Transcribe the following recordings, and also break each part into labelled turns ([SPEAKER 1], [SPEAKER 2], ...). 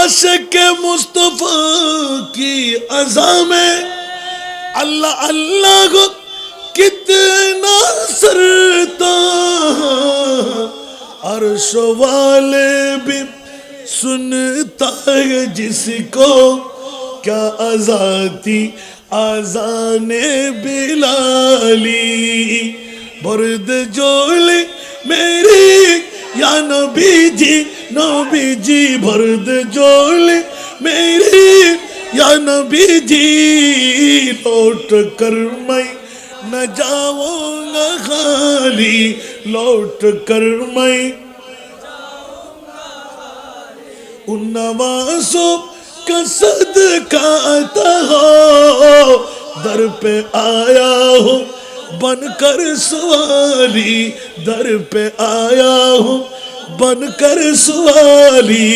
[SPEAKER 1] आशिक मुस्तफा की अज़ा में अल्लाह अल्लाह को कितना सरता, अर्श वाले भी सुनता है जिसको क्या आजाती आजाने बिलाली। बर्द जोले मेरी या नबी जी बर्द जोले मेरी या नबी जी, लौट कर मैं न जाऊंगा खाली, लौट कर मैं उन नवाज़ों का सदका आता हो, दर पे आया हो बनकर सवाली, दर पे आया हो बनकर सवाली।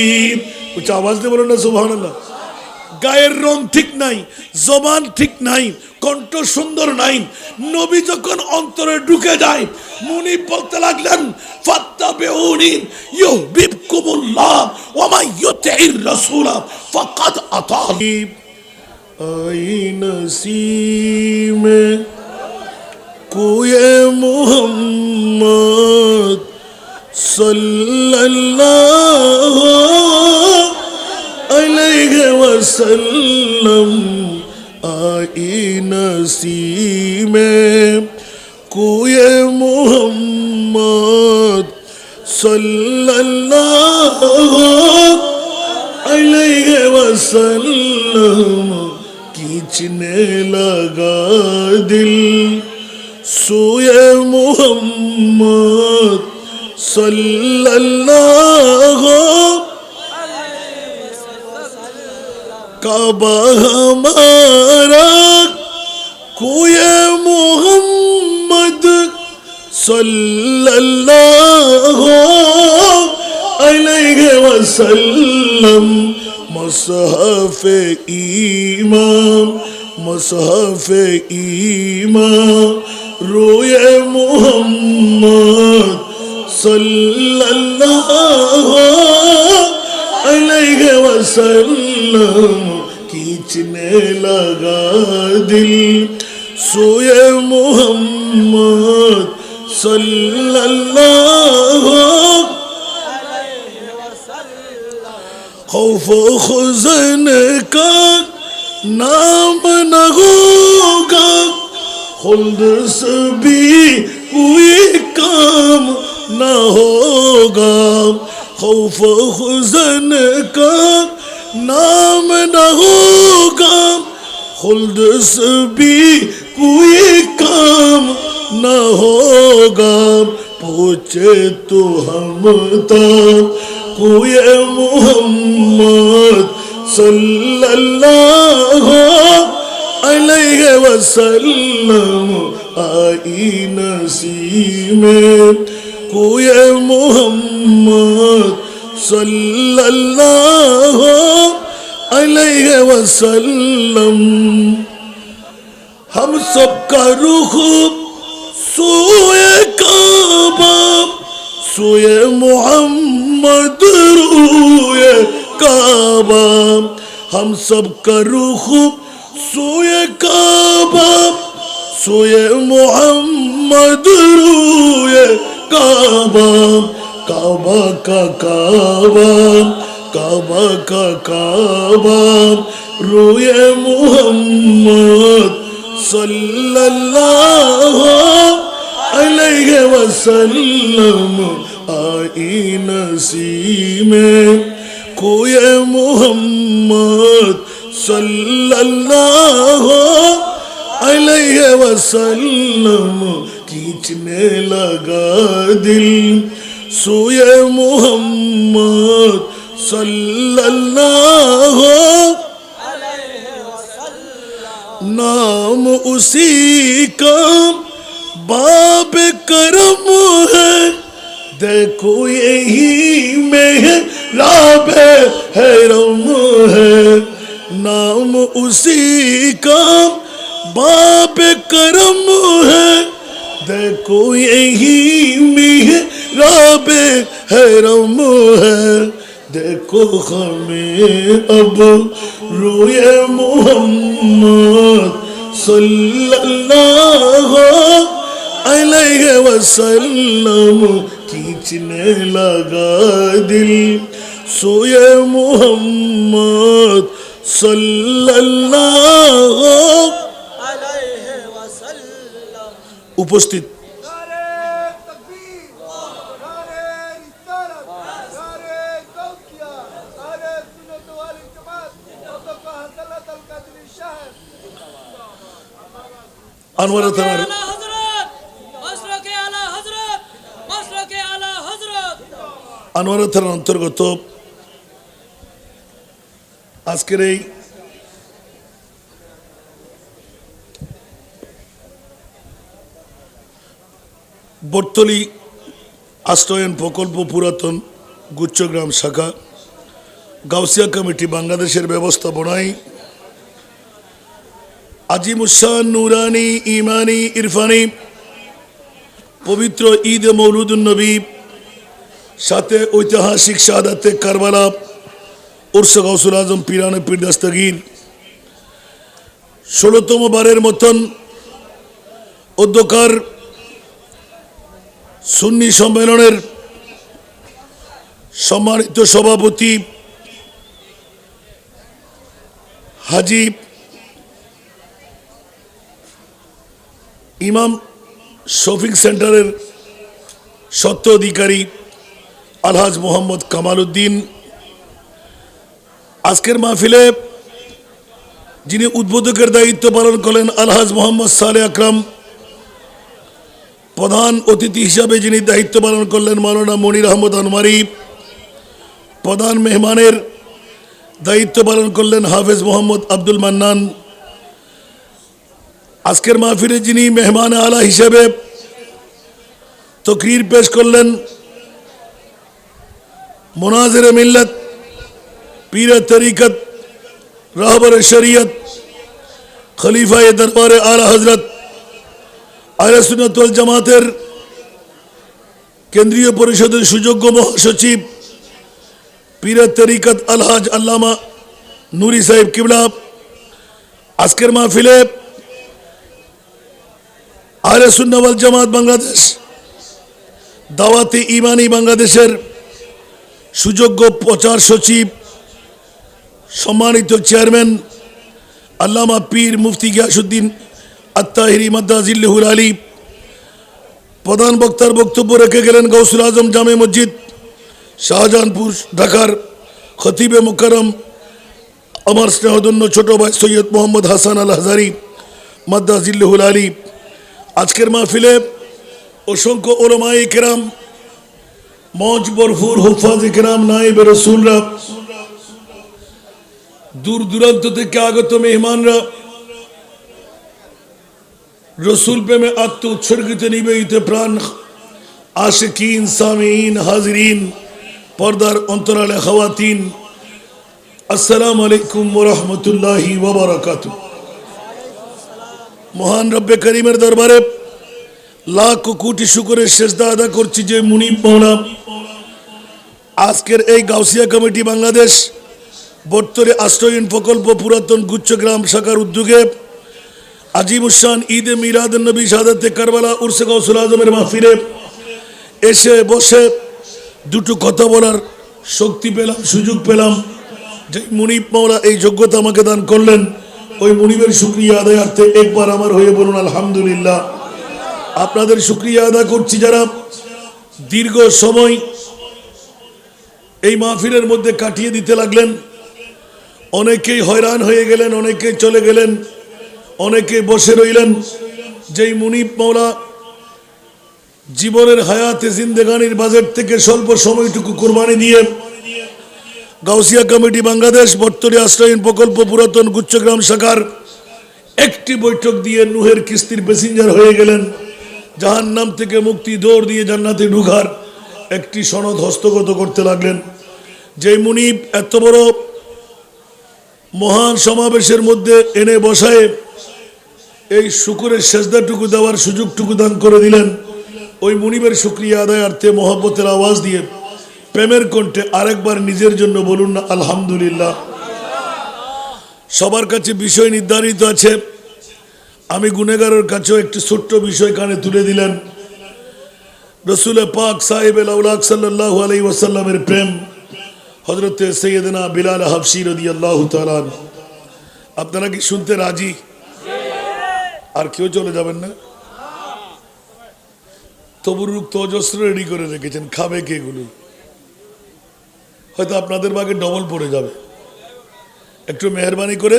[SPEAKER 1] कुछ आवाज दे बोलो ना सुभान अल्लाह। গায়ের রং ঠিক নাই, জবান ঠিক নাই, কণ্ঠ সুন্দর নাই, নবী যখন অন্তরে ঢুকে যায় মুনি বলতে লাগলেন ফাত্তাবিউনি ইউহিব্বুকুমুল্লাহ ওয়া মান ইউতি'র রাসূলা ফাকাদ আতানি। আই নসীমে কোয়ে মুহাম্মদ সাল্লাল্লাহু अलैहि वसल्लम, आई नसीमे कोए मुहम्मद सल्लल्लाहु अलैहि वसल्लम, खींचने लगा दिल सोए मुहम्मद सल्लल्लाहु। काबा हमारा कोए मोहम्मद सल्लल्लाहु अलैहि वसल्लम, मसहफ़े ईमान मसहफ़े ईमान रोए मोहम्मद सल्लल्लाहु अलैहि वसल्लम, खींचने लगा दिल सोए मोहम्मद सल्लल्लाहु अलैहि वसल्लम। खौफ खुज़न का नाम न होगा, खुल्द से भी कोई काम न होगा, खौफ खुज़न का नाम न होगा, खुल्द से भी कोई काम न होगा। पूछे तो हम तक कोई मोहम्मद सल्लल्लाहु अलैहि वसल्लम, आई नसीमे कोई मोहम्मद सल्लल्लाहु अलैहि वसल्लम। हम सबका रुख सोए काबा, सोए मोहम्मद रोए काबा, हम सबका रुख सोए काबा, सोए मोहम्मद रोए काबा, काबा का काबा, काबा का काबा रोए मोहम्मद सल्लल्लाहु अलैहि वसल्लम, आई नसीमे कोए मोहम्मद सल्लल्लाहु अलैहि वसल्लम, खींचने लगा दिल सोए मोहम्मद सल्लल्लाहु अलैहि वसल्लम। नाम उसी का बाब करम है, देखो यही मेहराब हरम है। नाम उसी का बाब करम है, देखो यही मेहराब हरम है। देखो हमें अब रोए मोहम्मद सल्लल्लाहु अलैहि वसल्लम खींचने लगा दिल सोए मोहम्मद सल्लल्लाहु अलैहि वसल्लम। उपस्थित अनवर थानार আনোয়ার থানার অন্তর্গত আজকের এই বটতলী আশ্রয়ন প্রকল্প পুরাতন গুচ্ছগ্রাম শাখা গাউসিয়া কমিটি বাংলাদেশের ব্যবস্থাপনায় আজিমুসান নুরানি ইমানি ইরফানি পবিত্র ঈদ মৌলুদুন নবী সাথে ঐতিহাসিক শাহাদাতে কারবালা উরস গাউসুল আজম পীরানে পীর দস্তগীর 16তম বারের মতন অধ্যকার সুন্নি সম্মেলনের সম্মানিত সভাপতি হাজী ইমাম শফিক সেন্টারের সত্য অধিকারী আলহাজ মোহাম্মদ কামাল উদ্দিন, আজকের মাহফিলে যিনি উদ্বোধকের দায়িত্ব পালন করলেন আলহাজ মোহাম্মদ সালে আকরাম, প্রধান অতিথি হিসাবে যিনি দায়িত্ব পালন করলেন মাওলানা মনির আহমদ আনওয়ারি, প্রধান মেহমানের দায়িত্ব পালন করলেন হাফেজ মোহাম্মদ আব্দুল মান্নান, আজকের মাহফিলে যিনি মেহমান আলা হিসেবে তকরির পেশ করলেন মুনাজির মিল্লাত পীর তরিকত রাহবর শরিয়ত খলিফায়ে দরবারে আলা হযরত আহলে সুন্নাত ওয়াল জামাতের কেন্দ্রীয় পরিষদের সুযোগ্য মহাসচিব পীর তরিকত আলহাজ আল্লামা নুরি সাহেব কিবলা, আজকের মাহফিলে আহলে সুন্নাত ওয়াল জামাত বাংলাদেশ দাওয়াতে ইমানি বাংলাদেশের সুযোগ্য প্রচার সচিব সম্মানিত চেয়ারম্যান আল্লামা পীর মুফতি গিয়াসউদ্দিন আত্তাহিরি মাদ্দাজিল্লাহুল আলী, প্রধান বক্তার বক্তব্য রেখে গেলেন গাউসুল আজম জামে মসজিদ শাহজাহানপুর ঢাকার খতিবে মুকাররম আমার স্নেহধন্য ছোট ভাই সৈয়দ মোহাম্মদ হাসান আল হাজারি মাদ্দাজিল্লাহুল আলী। আজকের মাহফিলে অসংখ্য উলামায়ে কেরাম, মঞ্চ বরফুর হুফাজে কেরাম, নায়েবে রাসূলরা, দূর দূরান্ত থেকে আগত মেহমানরা, রসুল প্রেমে আত্ম উৎসর্গিত নিবেদিত প্রাণ আশিকিন সামিঈন হাজিরিন পর্দার অন্তরালে খাওয়াতিন, আসসালামু আলাইকুম ওয়া রাহমাতুল্লাহি ওয়া বারাকাতুহু। মহান রব্বে করিমের দরবারে লাখ কোটি শুকরের সেজদা আদা করছি যে মুনিব মাওলা আজকের এই গাউসিয়া কমিটি বাংলাদেশ বটতলী আশ্রয়ন প্রকল্প পুরাতন গুচ্ছগ্রাম শাখার উদ্যোগে আজিমুসান ঈদে মিলাদুন নবী শাহাদাতে কারবালা উরসে গাউসুল আজমের মাহফিলে এসে বসে দুটো কথা বলার শক্তি পেলাম, সুযোগ পেলাম। যে মুনিব মাওলা এই যোগ্যতা আমাকে দান করলেন, ওই মুনিবের শুকরিয়া আদায়ার্থে একবার আমার হয়ে বলুন আলহামদুলিল্লাহ। আপনাদের শুকরিয়া আদায় করছি যারা দীর্ঘ সময় এই মাহফিলের মধ্যে কাটিয়ে দিতে লাগলেন। অনেকেই হয়রান হয়ে গেলেন, অনেকেই চলে গেলেন, অনেকে বসে রইলেন। যেই মুনিব মাওলা জীবনের হায়াতে জিন্দেগানির বাজেট থেকে স্বল্প সময়টুকু কোরবানি দিয়ে গাউসিয়া কমিটি বাংলাদেশ বটতলী আশ্রয়ন প্রকল্প পুরাতন গুচ্ছগ্রাম শাখার একটি বৈঠক দিয়ে নুহের কিস্তির প্যাসেঞ্জার হয়ে গেলেন। জাহান্নাম থেকে মুক্তি দৌড় দিয়ে জান্নাতে ঢুকার একটি সনদ হস্তগত করতে লাগলেন। যেই মুনিব এত বড় মহান সমাবেশের মধ্যে এনে বসায় এই শুকরের সেজদাটুকু দেওয়ার সুযোগটুকু দান করে দিলেন, ওই মুনিবের শুকরিয়া আদায়ার্থে মহব্বতের আওয়াজ দিয়ে প্রেমের কণ্ঠে আরেকবার নিজের জন্য বলুন না আলহামদুলিল্লাহ। সবার কাছে বিষয় নির্ধারিত আছে, আমি গুনেগারের কাছেও একটি ছোট্ট বিষয় কানে তুলে দিলেন। রসুল পাক সাহেব আউলাদ সাল্লাল্লাহু আলাইহি ওয়াসাল্লামের প্রেম, হযরতে সৈয়দনা বিলাল হাবশী রাদিয়াল্লাহু তাআলা। আপনারা কি শুনতে রাজি? আর কেউ চলে যাবেন না? তবুরুক তো অজস্র রেডি করে রেখেছেন, খাবে কে এগুলো? হয়তো আপনাদের ভাগে ডবল পড়ে যাবে। একটু মেহরবানি করে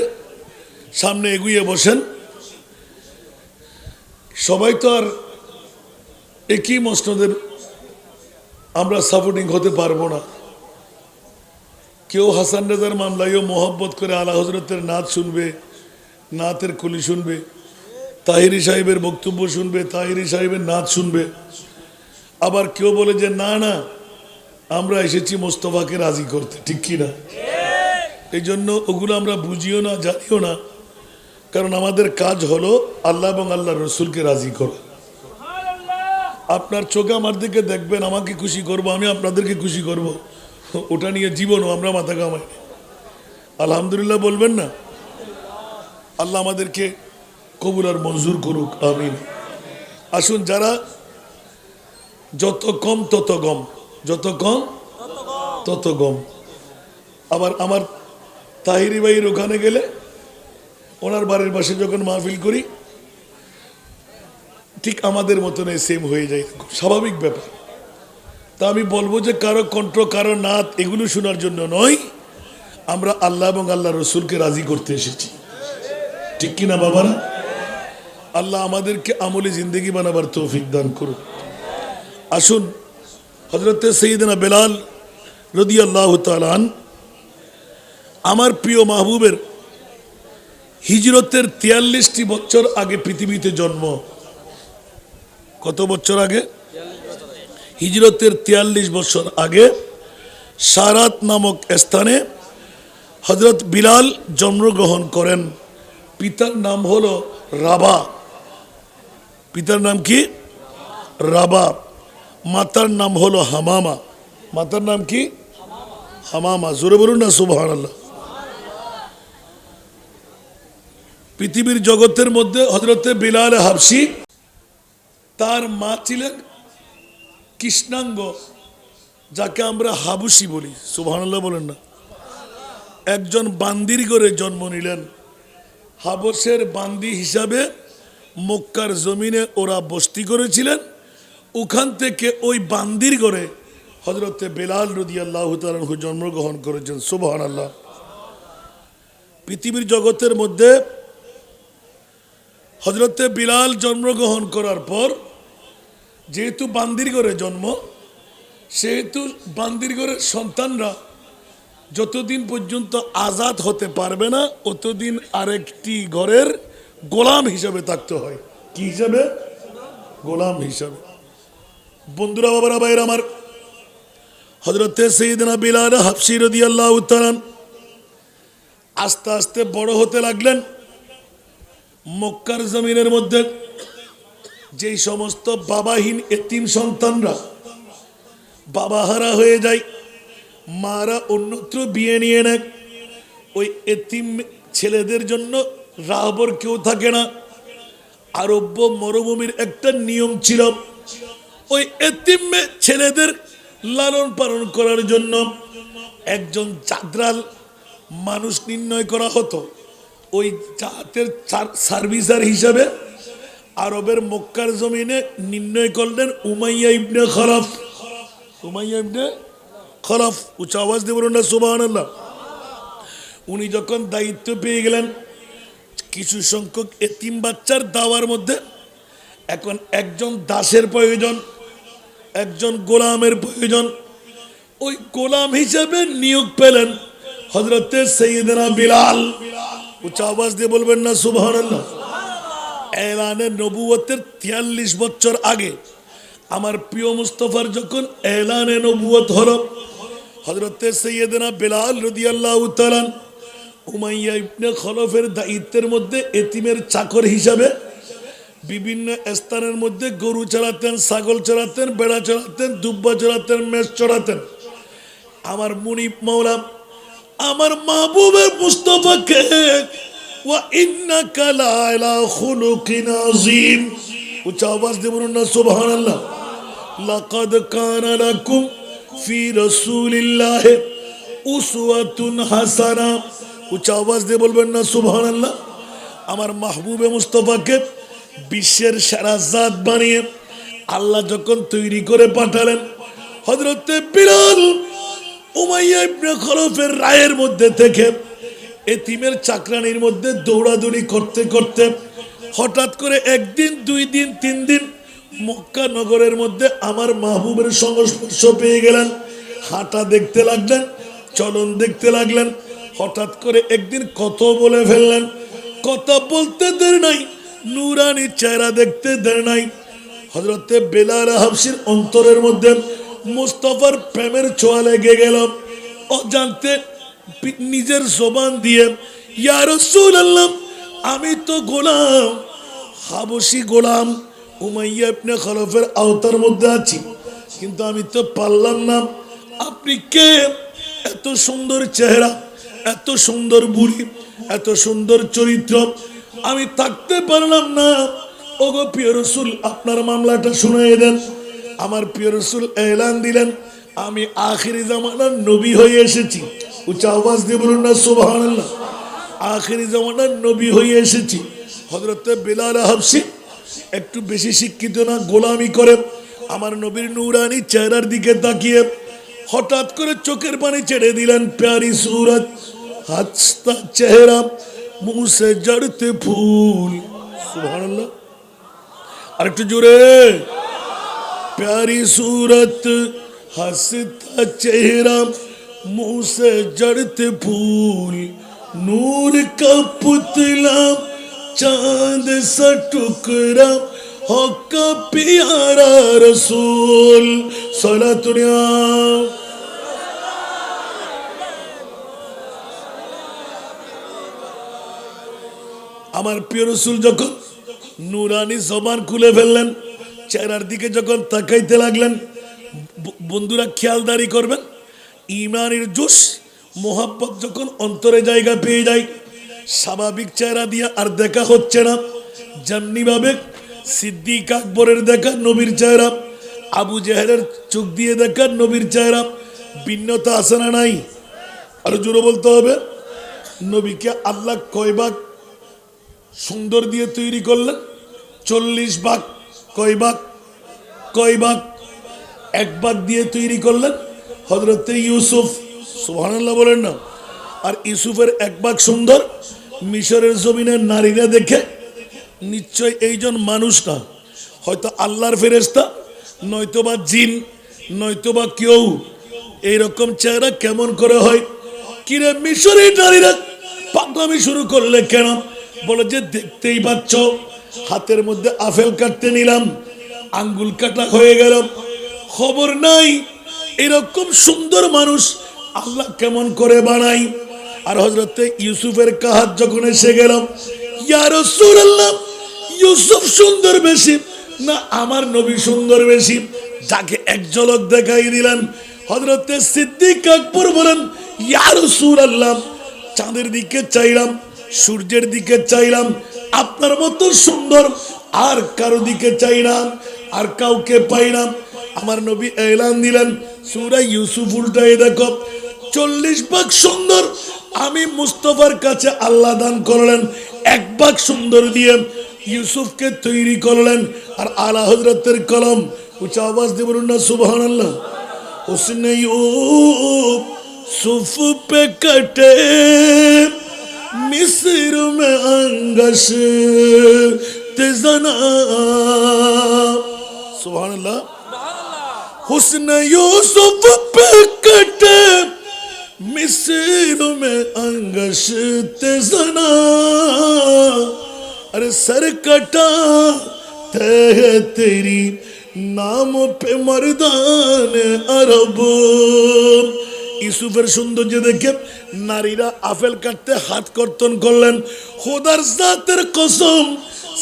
[SPEAKER 1] সামনে এগিয়ে বসেন। সবাই তো আর একই মসনদের আমরা সাপোর্টিং হতে পারবো না। কেউ হাসান রেজার মামলায়ও মোহব্বত করে আলা হজরতের নাচ শুনবে, নাতের কলি শুনবে, তাহিরি সাহেবের বক্তব্য শুনবে, তাহিরি সাহেবের নাচ শুনবে। আবার কেউ বলে যে না না, আমরা এসেছি মোস্তফাকে রাজি করতে, ঠিক কি না? এই জন্য ওগুলো আমরা বুঝিও না, জানিও না, কারণ আমাদের কাজ হলো আল্লাহ এবং আল্লাহ রসুলকে রাজি করা। আপনার চোখে আমার দিকে দেখবেন, আমাকে খুশি করব, আমি আপনাদেরকে খুশি করব, ওটা নিয়ে জীবনও আমরা মাথা কামাই। আলহামদুলিল্লাহ বলবেন না? আল্লাহ আমাদেরকে কবুল আর মঞ্জুর করুক, আমিন। আসুন, যারা যত কম তত গম, যত কম তত গম। আবার আমার তাহিরি ভাইয়ের ওখানে গেলে, ওনার বাড়ির পাশে যখন মাহফিল করি, ঠিক আমাদের মতন সেম হয়ে যায়, স্বাভাবিক ব্যাপার। তা আমি বলবো যে কারো কণ্ঠ, কারো নাত এগুলো শোনার জন্য নয়, আমরা আল্লাহ এবং আল্লাহ রসুলকে রাজি করতে এসেছি, ঠিক কিনা বাবারা? আল্লাহ আমাদেরকে আমলে জিন্দেগি বানাবার তৌফিক দান করুন। আসুন, হযরতে সাইয়েদনা বেলাল রাদিয়াল্লাহু তাআলা আন, আমার প্রিয় মাহবুবের হিজরতের 43টি বছর আগে পৃথিবীতে জন্ম। কত বছর আগে? হিজরতের 43 বছর আগে সারাত নামক স্থানে হযরত বিলাল জন্মগ্রহণ করেন। পিতার নাম হলো রাবা। পিতার নাম কি? রাবা। মাতার নাম হলো হামামা। মাতার নাম কি? হামামা। জোরে বলুন না সুবহানাল্লাহ। পৃথিবীর জগতের মধ্যে হযরতে বিলাল হাবশী, তার মা ছিলেন কৃষ্ণাঙ্গ, যাকে আমরা হাবশী বলি। সুবহানাল্লাহ বলেন না? একজন বান্দির ঘরে জন্ম নিলেন। হাবশের বান্দি হিসাবে মক্কার জমিনে ওরা বস্তি করেছিলেন। ওখান থেকে ওই বান্দির ঘরে হযরতে বেলাল রাদিয়াল্লাহু তাআলা আনহু জন্মগ্রহণ করেছেন। সুবহানাল্লাহ। পৃথিবীর জগতের মধ্যে হযরতে বিলাল জন্মগ্রহণ করার পর, যেহেতু বান্দির ঘরে জন্ম, সেহেতু বান্দির ঘরের সন্তানরা যতদিন পর্যন্ত আজাদ হতে পারবে না, ততদিন আরেকটি ঘরের গোলাম হিসাবে থাকতে হয়। কি হিসাবে? গোলাম হিসাবে। বন্ধুরা, বাবারা, ভাইরা আমার, হযরতে সাইয়েদনা বিলাল হাবশী রাদিয়াল্লাহু তাআলা আস্তে আস্তে বড় হতে লাগলেন। মক্কার জমিনের মধ্যে যেই সমস্ত বাবাহীন এতিম সন্তানরা বাবাহারা হয়ে যায়, মারা অন্যত্র বিয়ে নিয়ে নেয়, ওই এতিম ছেলেদের জন্য রাহবর কেউ থাকে না। আরব্য মরুভূমির একটা নিয়ম ছিল, ওই এতিম ছেলেদের লালন পালন করার জন্য একজন জাদরাল মানুষ নির্ণয় করা হতো। ওই জাতের সার্ভিসার হিসাবে আরবের মক্কার জমিনে নির্ণয় করলেন উমাইয়া ইবনে খলফ। উমাইয়া ইবনে খলফ। উচ্চ আওয়াজ দিয়ে বলুন না সুবহানাল্লাহ। উনি যখন দায়িত্ব পেয়ে গেলেন, কিছু সংখ্যক এতিম বাচ্চার দাওয়ার মধ্যে এখন একজন দাসের প্রয়োজন, একজন গোলামের প্রয়োজন। ওই গোলাম হিসেবে নিয়োগ পেলেন হযরতে সাইয়েদনা বিলাল। উচ্চ আওয়াজ দিয়ে বলবেন না সুবহানাল্লাহ। এলানে নবুয়তের 43 বছর আগে আমার প্রিয় মুস্তাফার যখন এলানে নবুয়ত হলো, হযরতে সাইয়েদনা বিলাল রাদিয়াল্লাহু তাআলা উমাইয়া ইবনে খলফের দায়িত্বের মধ্যে এতিমের চাকর হিসাবে বিভিন্ন স্থানের মধ্যে গরু চড়াতেন, ছাগল চড়াতেন, বেড়া চড়াতেন, দুব্বা চড়াতেন, মেষ চড়াতেন। আমার মুনিব মাওলা আমার মাহবুবের মুস্তাফাকে ওয়া ইন্নাকা লাআলা খুলুকিন আযীম উচ্চ আওয়াজ দিয়ে বলুন না সুবহানাল্লাহ। লাকাদ কানা লাকুম ফি রাসূলিল্লাহি উসওয়াতুন হাসানা উচ্চ আওয়াজ দিয়ে বলবেন না সুবহানাল্লাহ। আমার মাহবুবে মুস্তাফাকে বিশ্বের সেরা জাত বানিয়ে আল্লাহ যখন তৈরি করে পাঠালেন, হযরতে বিলাল উমাইয়া ইবনে খলফের রায়ের মধ্যে থেকে এতিমের চাকরানির মধ্যে দৌড়াদৌড়ি করতে করতে হঠাৎ করে একদিন, 2 দিন, 3 দিন মক্কা নগরের মধ্যে আমার মাহবুবের সংস্পর্শ পেয়ে গেলেন। হাঁটা দেখতে লাগলেন, চলন দেখতে লাগলেন। হঠাৎ করে একদিন কথা বলে ফেললেন। কথা বলতে দেরি নাই, নূরানি চেহারা দেখতে দেরি নাই। হযরতে বেলাল হাবশির অন্তরের মধ্যে মুস্তাফার প্রেমের ছোঁয়া লেগে গেল। অজান্তে নিজের জবান দিয়ে ইয়া রাসূলুল্লাহ, আমি তো গোলাম, হাবশী গোলাম উমাইয়া ইবনে খলফের আওতার মধ্যে আছি, কিন্তু আমি তো পারলাম না। আপনি কে? এত সুন্দর চেহারা, এত সুন্দর বুড়ি, এত সুন্দর চরিত্র, আমি থাকতে পারলাম না। ওগো প্রিয় রাসূল, আপনার মামলাটা শুনিয়ে দেন। আমার প্রিয় রাসূল এলান দিলেন, আমি আখিরি জামানার নবী হয়ে এসেছি। উচ্চ আওয়াজ দিয়ে বলুন না সুবহানাল্লাহ। আখিরি জামানার নবী হয়ে এসেছি। হযরতে বেলাল হাবশী একটু বেশি শিক্ষিত না, গোলামি করে আমার নবীর নূরানি চেহারার দিকে তাকিয়ে হঠাৎ করে চোখের পানি ছেড়ে দিলেন। প্যারি সুরত, হাসতা চেহারা, মুঁহ সে জড়তে ফুল। সুবহানাল্লাহ, আরেকটু জোরে। प्यारी सूरत, हंसता चेहरा, मुंह से जड़ते फूल, नूर का पुतला, चांद सा टुकड़ा, हो का प्यारा रसूल सलातुनिया। আমার প্রিয় রাসূল যখন নূরানি জবান খুলে ফেললেন, চেহারার দিকে যখন তাকাইতে লাগলেন, বন্ধুরা খেয়ালদারি করবেন, ইমানের জোশ মোহাব্বত যখন অন্তরে জায়গা পেয়ে যায়, স্বাভাবিক চেহারা দিয়ে আর দেখা হচ্ছে না। যেমনি ভাবে সিদ্দিক আকবরের দেখা নবীর চেহারা, আবু জেহেলের চোখ দিয়ে দেখা নবীর চেহারা, ভিন্নতা আছে না নাই? আরো জোরে বলতে হবে। নবীকে আল্লাহ কয় ভাগ সুন্দর দিয়ে তৈরি করলেন? 40 ভাগ। কয় ভাগ? কয় ভাগ? 1 ভাগ দিয়ে তৈরি করলেন হযরতে ইউসুফ। সুবহানাল্লাহ বলেন না। আর ইউসুফের 1 ভাগ সুন্দর। মিশরের জমিনের নারীরা দেখে নিশ্চয় এইজন মানুষ না, হয়তো আল্লাহর ফেরেশতা, নয়তোবা জিন, নয়তোবা কেউ। এইরকম চেহারা কেমন করে হয়? কিরে মিশরের নারীরা পাগলামি শুরু করলে কেন? বলে যে দেখতেই পাচ্ছ, হাতের মধ্যে আপেল কাটতে নিলাম, আঙ্গুল কাটা হয়ে গেল। খবর নাই এরকম সুন্দর মানুষ আল্লাহ কেমন করে বানাই। আর হযরতে ইউসুফের কাহাত যখন এসে গেল, ইয়া রাসূলুল্লাহ, ইউসুফ সুন্দর বেশি না আমার নবী সুন্দর বেশি? যাকে এক ঝলক দেখাই দিলেন। হযরতে সিদ্দিক আকবর বলেন, ইয়া রাসূলুল্লাহ, চাঁদের দিকে চাইলাম, সূর্যের দিকে চাইলাম, আপনার মতো সুন্দর আর কারো দিকে চাই না, আর কাউকে পাই না। আমার নবী এলান দিলেন, সূরা ইউসুফ উল্টায় দেখো, 40 ভাগ সুন্দর আমি মুস্তাফার কাছে আল্লাহ দান করলেন। 1 ভাগ সুন্দর দিয়ে ইউসুফকে তৈরি করলেন। আর আলা হযরতের কলম, উচ্চ আওয়াজ দিয়ে বলুন না সুবহানাল্লাহ। হুসনে ইউসুফ पे कटे मिस्र में अंगश तेजना। सुभानअल्लाह। हुस्न यूसुफ पे कटे मिस्र में अंगश तेजना। अरे सर कटा है तेरी नाम पे मर्दान अरब। ইউসুফের সৌন্দর্য দেখে নারীরা আপেল কাটতে হাত কর্তন করলেন। খোদার জাতের কসম,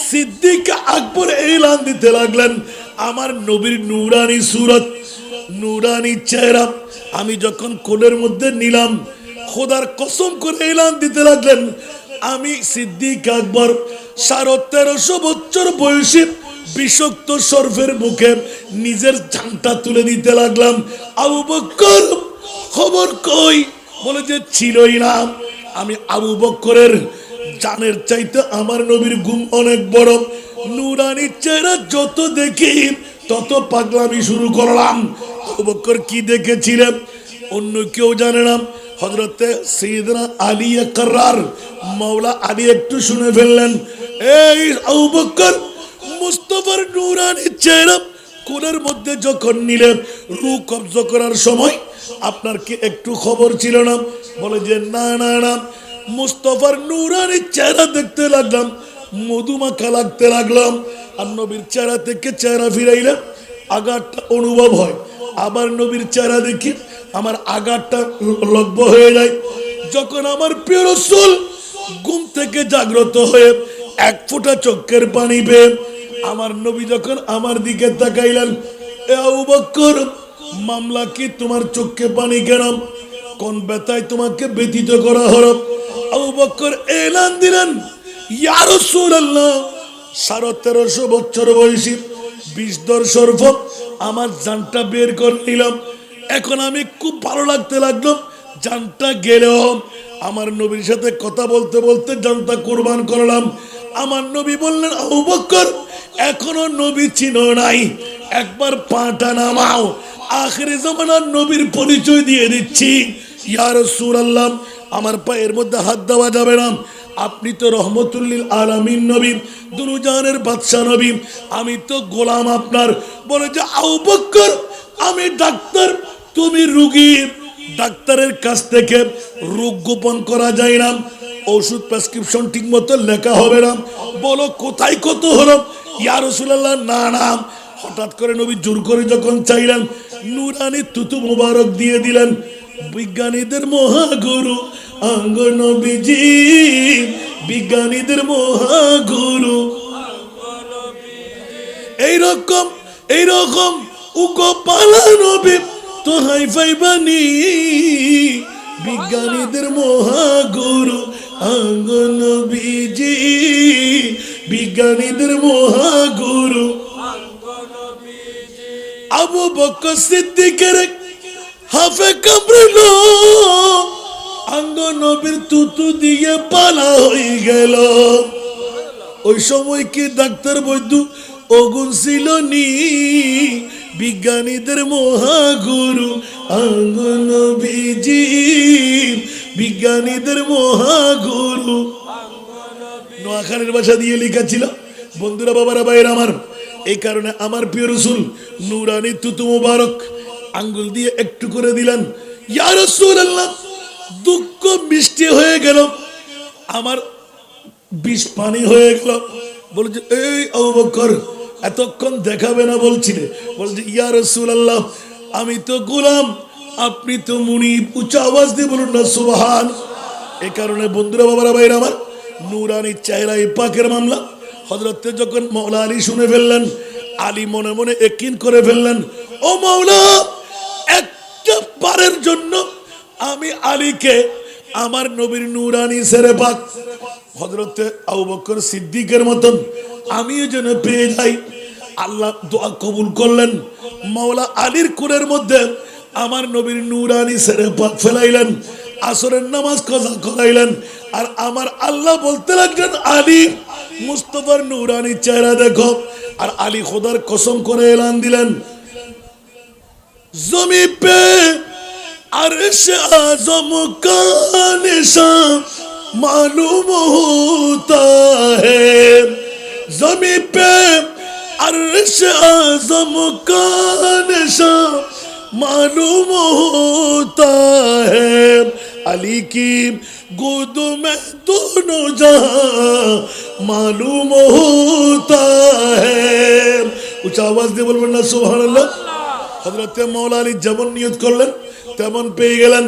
[SPEAKER 1] সিদ্দিক আকবর এলান দিতে লাগলেন, আমার নবীর নূরানি সুরত, নূরানি চেহারা, আমি যখন কোলের মধ্যে নিলাম, খোদার কসম করে এলান দিতে লাগলেন, আমি সিদ্দিক আকবর 1350 বছর বয়সী বিষাক্ত সর্পের মুখে নিজের জানটা তুলে দিতে লাগলাম। আবু বকর খবর কই? বলে যে ছিলই না। আমি আবু বকরের জানের চাইতে আমার নবীর ঘুম অনেক বড়। নুরানি চেহারা যত দেখি তত পাগলামি শুরু করলাম। আবু বকর কি দেখেছিলেন অন্য কেউ জানে না। হযরতে সাইয়েদনা আলী আকরার মাওলা আলী একটু শুনে ফেললেন, এই আবু বকর, মুস্তাফার নুরানি চেহারা কোলের মধ্যে যখন নিলেন, রূহ কবজা করার সময় আপনার কি একটু খবর ছিল না? বলে যে না না না। মুস্তাফার নুরানি চেহারা দেখতে লাগলাম, মধুমাখা লাগতে লাগলাম। আর নবীর চেহারা থেকে চেহারা ফিরাইলে আঘাতটা অনুভব হয়। আবার নবীর চেহারা দেখি আমার আঘাতটা লব্ধ হয়ে যায়। যখন আমার প্রিয় রাসূল ঘুম থেকে জাগ্রত হয়ে এক ফোঁটা চোখের পানি পেয়ে আমার নবী যখন আমার দিকে তাকাইলেন, এ আবু বকর, মামলা কি? তোমার চোখে পানি কেন? কোন ব্যথায় তোমাকে ব্যথিত করা হলো? আবু বকর এলান দিলেন, ইয়া রাসূলুল্লাহ, 1350 বছর বয়সী বিষধর সর্প আমার জানটা বের করে নিলাম। এখন আমি খুব ভালো লাগতে লাগলো। জানটা গেলেও আমার নবীর সাথে কথা বলতে বলতে জানটা কুরবান করলাম। আমার নবী বললেন, আবু বকর, এখনো নবী চিনো নাই, একবার পাটা নামাও, আখিরি জামানার নবীর পরিচয় দিয়ে দিচ্ছি। ইয়া রাসূলুল্লাহ, আমার পায়ের মধ্যে হাত দেওয়া যাবে না, আপনি তো রহমতুল্লিল আলামিন নবী, দুরুজানের বাদশা নবী, আমি তো গোলাম আপনার। বলে যে আবু বকর, আমি ডাক্তার, তুমি রোগী, ডাক্তারের কাছ থেকে রোগ গোপন করা যায় না, ওষুধ প্রেসক্রিপশন ঠিক মতো লেখা হবে না, বলো কোথায় কত হলো? ইয়া রাসূলুল্লাহ, না না। হঠাৎ করে নবী জোর করে যখন চাইলেন, নুরানি তুতু মুবারক দিয়ে দিলেন। বিজ্ঞানীদের মহাগুরু আঙ্গ নবীজি, বিজ্ঞানীদের মহাগুরু, এইরকম এইরকম উগো পালা নবী তো হাই ফাইবানি, বিজ্ঞানীদের মহাগুরু আঙ্গ নবীজি, বিজ্ঞানীদের মহাগুরু। আবু বকর সিদ্দিকের হাফে কামড়িল, আঙ্গ নবীর তুতু দিয়ে পালা হয়ে গেল। ওই সময় কি ডাক্তার বৈদ্য অগুন ছিল নি? বিজ্ঞানীদের মহাগুরু আঙ্গ নবীজি, বিজ্ঞানীদের মহাগুরু। নোয়াখালীর ভাষা দিয়ে লেখা ছিল। বন্ধুরা, বাবারা, ভাইয়েরা আমার, এই কারণে আমার প্রিয় রাসূল নুরানি তুতু মুবারক আঙ্গুল দিয়ে একটু করে দিলেন। ইয়া রাসূলুল্লাহ, দুঃখ মিষ্টি হয়ে গেল, আমার বিষ পানি হয়ে গেল। বলছে, এই আবু বকর, এতক্ষণ দেখাবে না বলছিলে? বলছে, ইয়া রাসূলুল্লাহ, আমি তো গোলাম, আপনি তো মুনিব। উচ্চ আওয়াজ দিয়ে বলুন না সুবহান। এই কারণে বন্ধুরা, বাবারা, ভাইরা আমার, নুরানি চেহারায় পাকের মামলা হযরতে যখন মাওলা আলী শুনে ফেললেন, আলী মনে মনে ইয়াকিন করে ফেললেন, ও মাওলা, একটা বারের জন্য আমি আলীকে আমার নবীর নুরানি সেরে পাক হযরতে আবু বকর সিদ্দিকের মতন আমিও যেন পেয়ে যাই। আল্লাহ দোয়া কবুল করলেন। মাওলা আলীর কোলের মধ্যে আমার নবীর নুরানি সেরে পাক ফেলাইলেন, আসরের নামাজ কাজা করাইলেন। আর আমার আল্লাহ বলতে লাগলেন, আলী, মুস্তাফার নুরানি চেহারা দেখো। আর আলী খোদার কসম করে এলান দিলেন, জমি পে अर्श आज़म का निशान मालूम होता है, ज़मीं पे अर्श आज़म का निशान मालूम होता है, अली की गोद में दोनों जहां मालूम होता है। उच्च आवाज দিয়ে বলবেন না সুবহানাল্লাহ। হযরত মাওলা আলী যেমন নিয়ত করলেন তেমন পেয়ে গেলেন।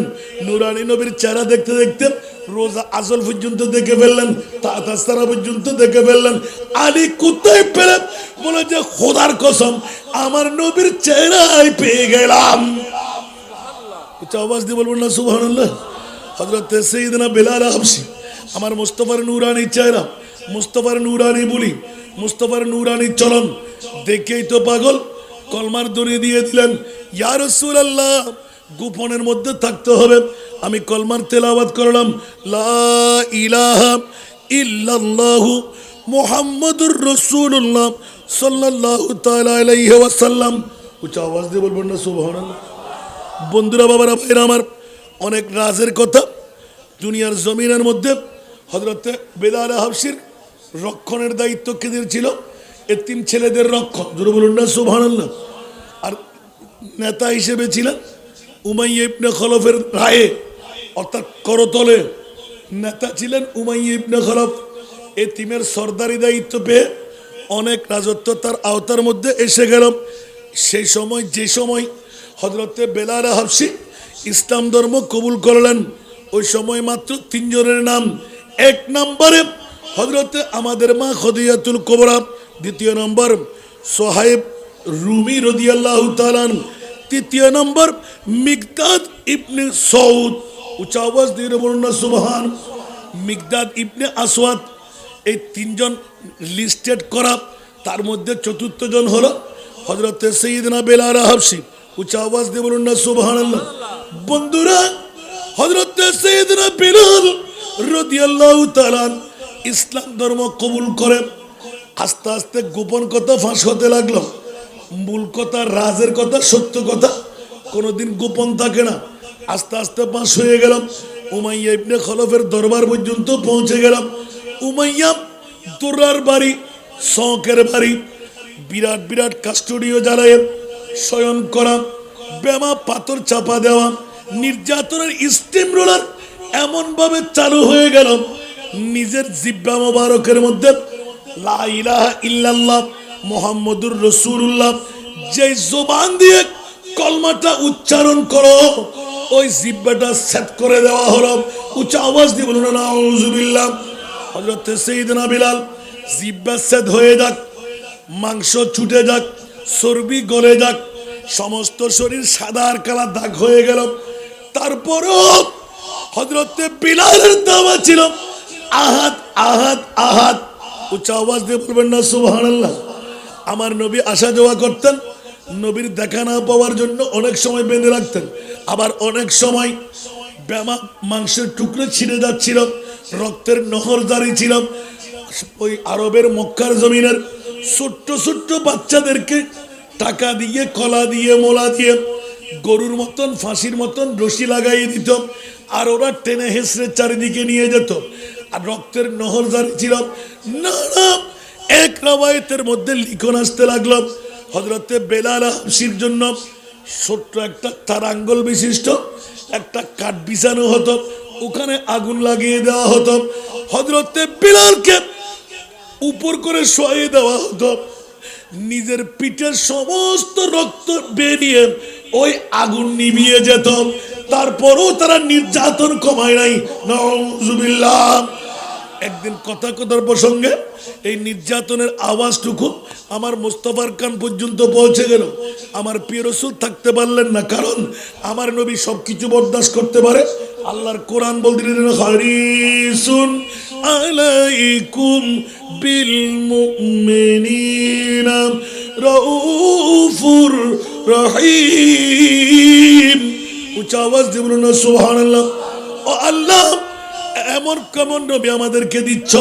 [SPEAKER 1] নুরানি নবীর চেহারা দেখতে দেখতে রোজা আসল পর্যন্ত দেখে ফেললেন, তাতাসারা পর্যন্ত দেখে ফেললেন। আলী কোথায় পেলেন? বলে যে খোদার কসম, আমার নবীর চেহারাই পেয়ে গেলাম। উচ্চ আওয়াজ দিয়ে বলবেন না সুবহানাল্লাহ। হযরত সাইয়েদনা বেলাল হাবশী, আমার মুস্তাফার নূরানি চেহারা, মুস্তাফার নূরানি বলি, মুস্তাফার নূরানি চলন দেখেই তো পাগল কলমার দড়ি দিয়ে দিলেন। ইয়া রাসূলুল্লাহ, গোপনের মধ্যে থাকতে হবে। আমি কলমার তেলাওয়াত করলাম, লা ইলাহা ইল্লাল্লাহু মুহাম্মাদুর রাসূলুল্লাহ সাল্লাল্লাহু তাআলা আলাইহি ওয়াসাল্লাম। উচ্চ আওয়াজ দিয়ে বলবেন না সুবহানাল্লাহ। বন্ধুরা, বাবারা, ভাইরা আমার, অনেক রাজের কথা দুনিয়ার জমিনের মধ্যে। হযরতে বেলাল হাবশীর রক্ষণের দায়িত্ব কেদের ছিল? এতিম ছেলেদের রক্ষণ, জোরে বলুন না সুবহানাল্লাহ। আর নেতা হিসেবে ছিলেন উমাইয়া ইবনে খলফের রায়ে, অর্থাৎ করতলে নেতা ছিলেন উমাইয়া ইবনে খলফ। এতিমের সরদারি দায়িত্ব পেয়ে অনেক রাজত্ব তার আওতার মধ্যে এসে গেল। সেই সময়, যে সময় হযরতে বেলাল হাবশী ইসলাম ধর্ম কবুল করলেন, ওই সময় মাত্র তিনজনের নাম। এক নম্বরে হযরতে আমাদের মা খদিজাতুল কুবরা, দ্বিতীয় নম্বর সোহাইব রুমি রাদিয়াল্লাহু তাআলা, তৃতীয় নম্বর মিকদাদ ইবনে সৌদ। উচ্চ আওয়াজ দিয়ে বলুন না সুবহান। মিকদাদ ইবনে আসওয়াদ, এই তিনজন লিস্টেড করা। তার মধ্যে চতুর্থ জন হলো হযরতে সাইয়েদনা বেলাল হাবশী। উচ্চ আওয়াজ দিয়ে বলুন না সুবহানাল্লাহ। বন্ধুরা, হযরতে সাইয়েদনা বেলাল রাদিয়াল্লাহু তাআলা ইসলাম ধর্ম কবুল করে আস্তে আস্তে গোপন কথা ফাঁস হতে লাগলো। মূল কথা, রাজের কথা, সত্য কথা কোনোদিন গোপন থাকে না। আস্তে আস্তে ফাঁস হয়ে গেল। উমাইয়া ইবনে খলফের দরবার পর্যন্ত পৌঁছে গেলাম। উমাইয়া দুরার বাড়ি, শখের বাড়ি, বিরাট বিরাট কাস্টডিও জ্বালায় শয়ন করা, বেমা পাথর চাপা দেওয়া, নির্যাতনের স্টিম রোলার এমন ভাবে চালু হয়ে গেল, নিজের জিহ্বা মোবারকের মধ্যে লা ইলাহা ইল্লাল্লাহ মুহাম্মাদুর রাসূলুল্লাহ যে জবান দিয়ে কলমাটা উচ্চারণ করো, ওই জিহ্বাটা সেট করে দেওয়া হলো। উচ্চ আওয়াজ দিয়ে বলুন নাউযুবিল্লাহ। হযরত সাইয়েদনা বেলাল জিহ্বা সেট হয়ে যাক, মাংস ছুটে যাক, চর্বি গলে যাক, সমস্ত শরীর সাদা আর কালা দাগ হয়ে গেল, তারপরও হযরতে বেলালের দাওয়া ছিল আহাদ আহাদ আহাদ। উচ্চ আওয়াজ দিয়ে বলবেন না সুবহানাল্লাহ। আমার নবী আসা যাওয়া করতেন, নবীর দেখা না পাওয়ার জন্য অনেক সময় বেঁধে রাখতেন, আবার অনেক সময় বেমা মাংসের টুকরো ছিঁড়ে যাচ্ছিল, রক্তের নহর জারি ছিল। ওই আরবের মক্কার জমিনের ছোট্ট ছোট্ট বাচ্চাদেরকে টাকা দিয়ে, কলা দিয়ে, মোলা দিয়ে গরুর মতন, ফাঁসির মতন রশি লাগাইয়ে দিত, আর ওরা টেনে হেসড়ে চারিদিকে নিয়ে যেত, আর রক্তের নহর জারি ছিল। না না, এক রাওয়ায়াতের মধ্যে লিখন আসতে লাগলো, হযরতে বেলাল হাবশীর জন্য ছোট্ট একটা তারাঙ্গল বিশিষ্ট একটা কাঠ বিছানো হতো, ওখানে আগুন লাগিয়ে দেওয়া হতো, হযরতে বেলালকে উপর করে শোয়ে দেওয়া হতো, নিজের পিঠের সমস্ত রক্ত বেরিয়ে ওই আগুন নিভিয়ে যেত, তারপরও তারা নির্যাতন কমায় নাই। নাউযুবিল্লাহ। একদিন কথা কথার প্রসঙ্গে এই নির্যাতনের আওয়াজটুকু আমার মুস্তাফার কান পর্যন্ত পৌঁছে গেল। আমার প্রিয় রাসূল থাকতে পারলেন না, কারণ আমার নবী সবকিছু বরদাস্ত করতে পারে। আল্লাহর কোরআন বলতে দিলেন, হারিসুন আলাইকুম বিল মুমিনিনা রাউফুর রহিম। উচ্চ আওয়াজ দিয়ে বলুন সুবহানাল্লাহ। ও আল্লাহ, এমন কেমন নবী আমাদেরকে দিচ্ছ।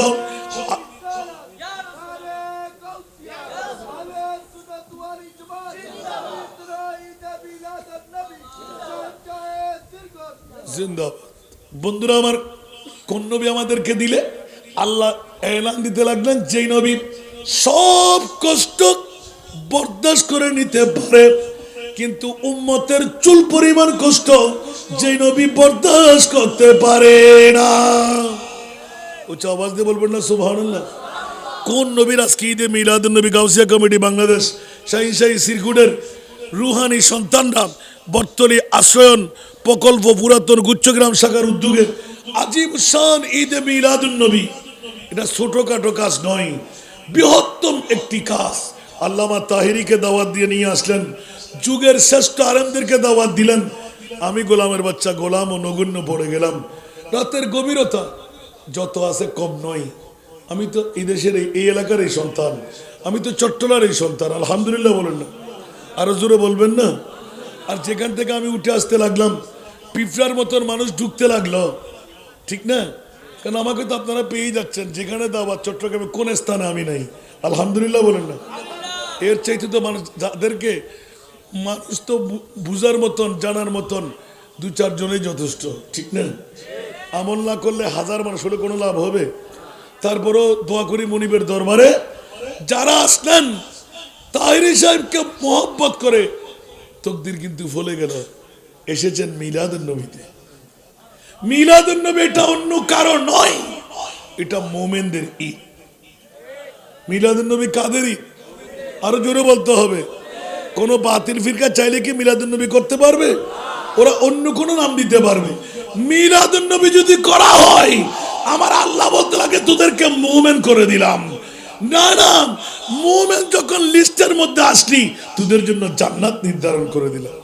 [SPEAKER 1] জিন্দাবাদ। বন্ধুরা আমার, কোন নবী আমাদেরকে দিলে? আল্লাহ এলান দিতে লাগলেন, যেই নবী সব কষ্ট বরদাস্ত করে নিতে পারে, কিন্তু উম্মতের চুল পরিমাণ কষ্ট যেই নবী বরদাস্ত করতে পারে না। উচ্চ আওয়াজ দিয়ে বলবেন না সুবহানাল্লাহ। কোন নবীর আজকে ঈদে মিলাদুন নবী গাউসিয়া কমিটি বাংলাদেশ শাহী সিরকুটের রুহানি সন্তানরা বর্তলী আশ্রয়ন প্রকল্প পুরাতন গুচ্ছগ্রাম শাখার উদ্যোগে আজিম শান ঈদে মিলাদুন নবী, এটা ছোটখাটো কাজ নয়, বৃহত্তম একটি কাজ। আল্লামা তাহেরিকে দাওয়াত দিয়ে নিয়ে আসলেন, যুগের শ্রেষ্ঠ আলেমদেরকে দাওয়াত দিলেন, আমি গোলামের বাচ্চা গোলাম ও নগণ্য পড়ে গেলাম। রাতের গভীরতা যত আছে কম নয়। আমি তো এই দেশের এই এলাকার এই সন্তান, আমি তো চট্টলার এই সন্তান। আলহামদুলিল্লাহ বলেন না, আরো জোরে বলবেন না। আর যেখান থেকে আমি উঠে আসতে লাগলাম, পিঁপড়ার মতন মানুষ ঢুকতে লাগলো, ঠিক না? কারণ আমাকে তো আপনারা পেয়ে যাচ্ছেন, যেখানে দাওয়াত চট্টগ্রামে কোন স্থানে আমি নাই। আলহামদুলিল্লাহ বলেন না। এর চাইতে তো মানুষ, যাদেরকে মানুষ তো বুঝার মতন জানার মতন দু চারজনেই যথেষ্ট, ঠিক না? আমল না করলে হাজার মানুষ হলে কোনো লাভ হবে? তারপরও দোয়া করি মনিবের দরবারে যারা আসলেন তাহিরি সাহেবকে মোহাব্বত করে তকদির কিন্তু ফলে গেল, এসেছেন মিলাদুন নবীতে। মিলাদুন নবী এটা অন্য কারো নয়, এটা মোমেনদের ঈদ। মিলাদুন নবী কাদের ঈদ? আরো জোরে বলতে হবে। কোন বাতিল ফিরকা চাইলে কি মিলাদুন নবী করতে পারবে? ওরা অন্য কোন নাম দিতে পারবে। মিলাদুন নবী যদি করা হয়, আমার আল্লাহ বলতে লাগে তোদেরকে মুমিন করে দিলাম। না না, মুমিন যখন লিস্টের মধ্যে আসলি তোদের জন্য জান্নাত নির্ধারণ করে দিলাম।